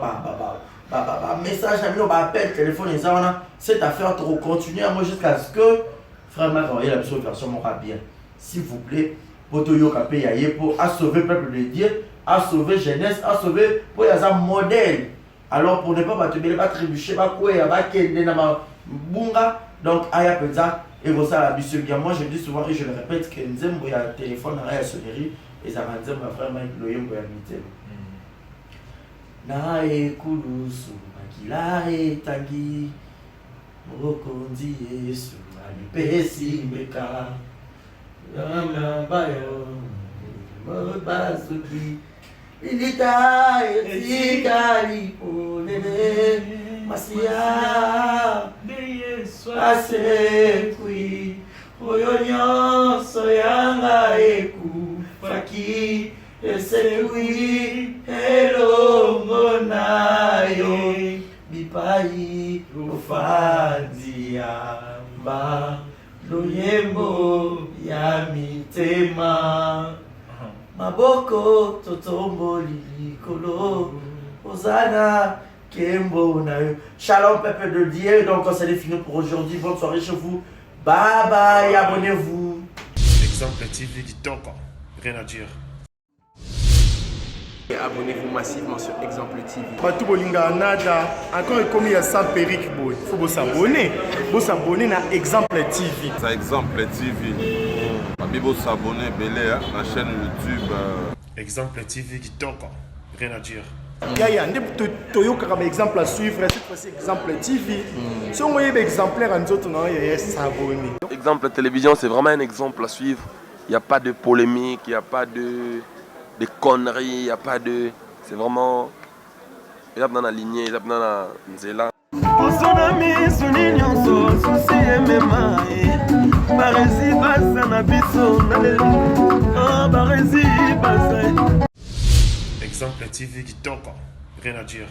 Speaker 2: message, appel, téléphone, et ça, cette affaire trop continue à moi jusqu'à ce que frère m'a envoyé la version mon bien. S'il vous plaît, pour sauver le peuple de Dieu, à sauver jeunesse, à sauver pour y avoir un modèle. Alors, pour ne pas te trébucher, donc, aya penza, et vous ça, bien. Moi, je dis souvent et je le répète que nous avons un téléphone à la sonnerie, et ça m'a dit, ma frère m'a dit, na ekulusu makila etangi mokonzi Yesu alipesi mbeka bayo mobasuki ilita etikali polele masia de Yesu asekui oyo nyonso yanga eku faki esekui elongo nayo bipai ufandi yamba loyembo ya mitema maboko totomboli likolo ozana kembo nayo. Shalom peuple de Dieu, donc ça c'est fini pour aujourd'hui. Bonne soirée chez vous, bye bye, abonnez-vous.
Speaker 3: Exemple TV qui t'en rien à dire.
Speaker 7: Et abonnez-vous massivement sur Exemple TV.
Speaker 5: Batou bolinga nada, encore comme il y a 100 périques, il faut s'abonner. Vous s'abonner à Exemple TV.
Speaker 6: C'est Exemple TV. Bibo s'abonner belé la chaîne YouTube.
Speaker 3: Exemple TV qui t'en rien à dire.
Speaker 5: Il y a un exemple à suivre, cette fois-ci Exemple TV. Si on voit exemplaire en autres, il y a s'abonner.
Speaker 4: Exemple télévision, c'est vraiment un exemple à suivre. Il n'y a pas de polémique, il n'y a pas de conneries, il n'y a pas de... C'est vraiment... Il y a dans la lignée, il y a dans la nzela.
Speaker 3: Exemple TV qui t'en rien à dire.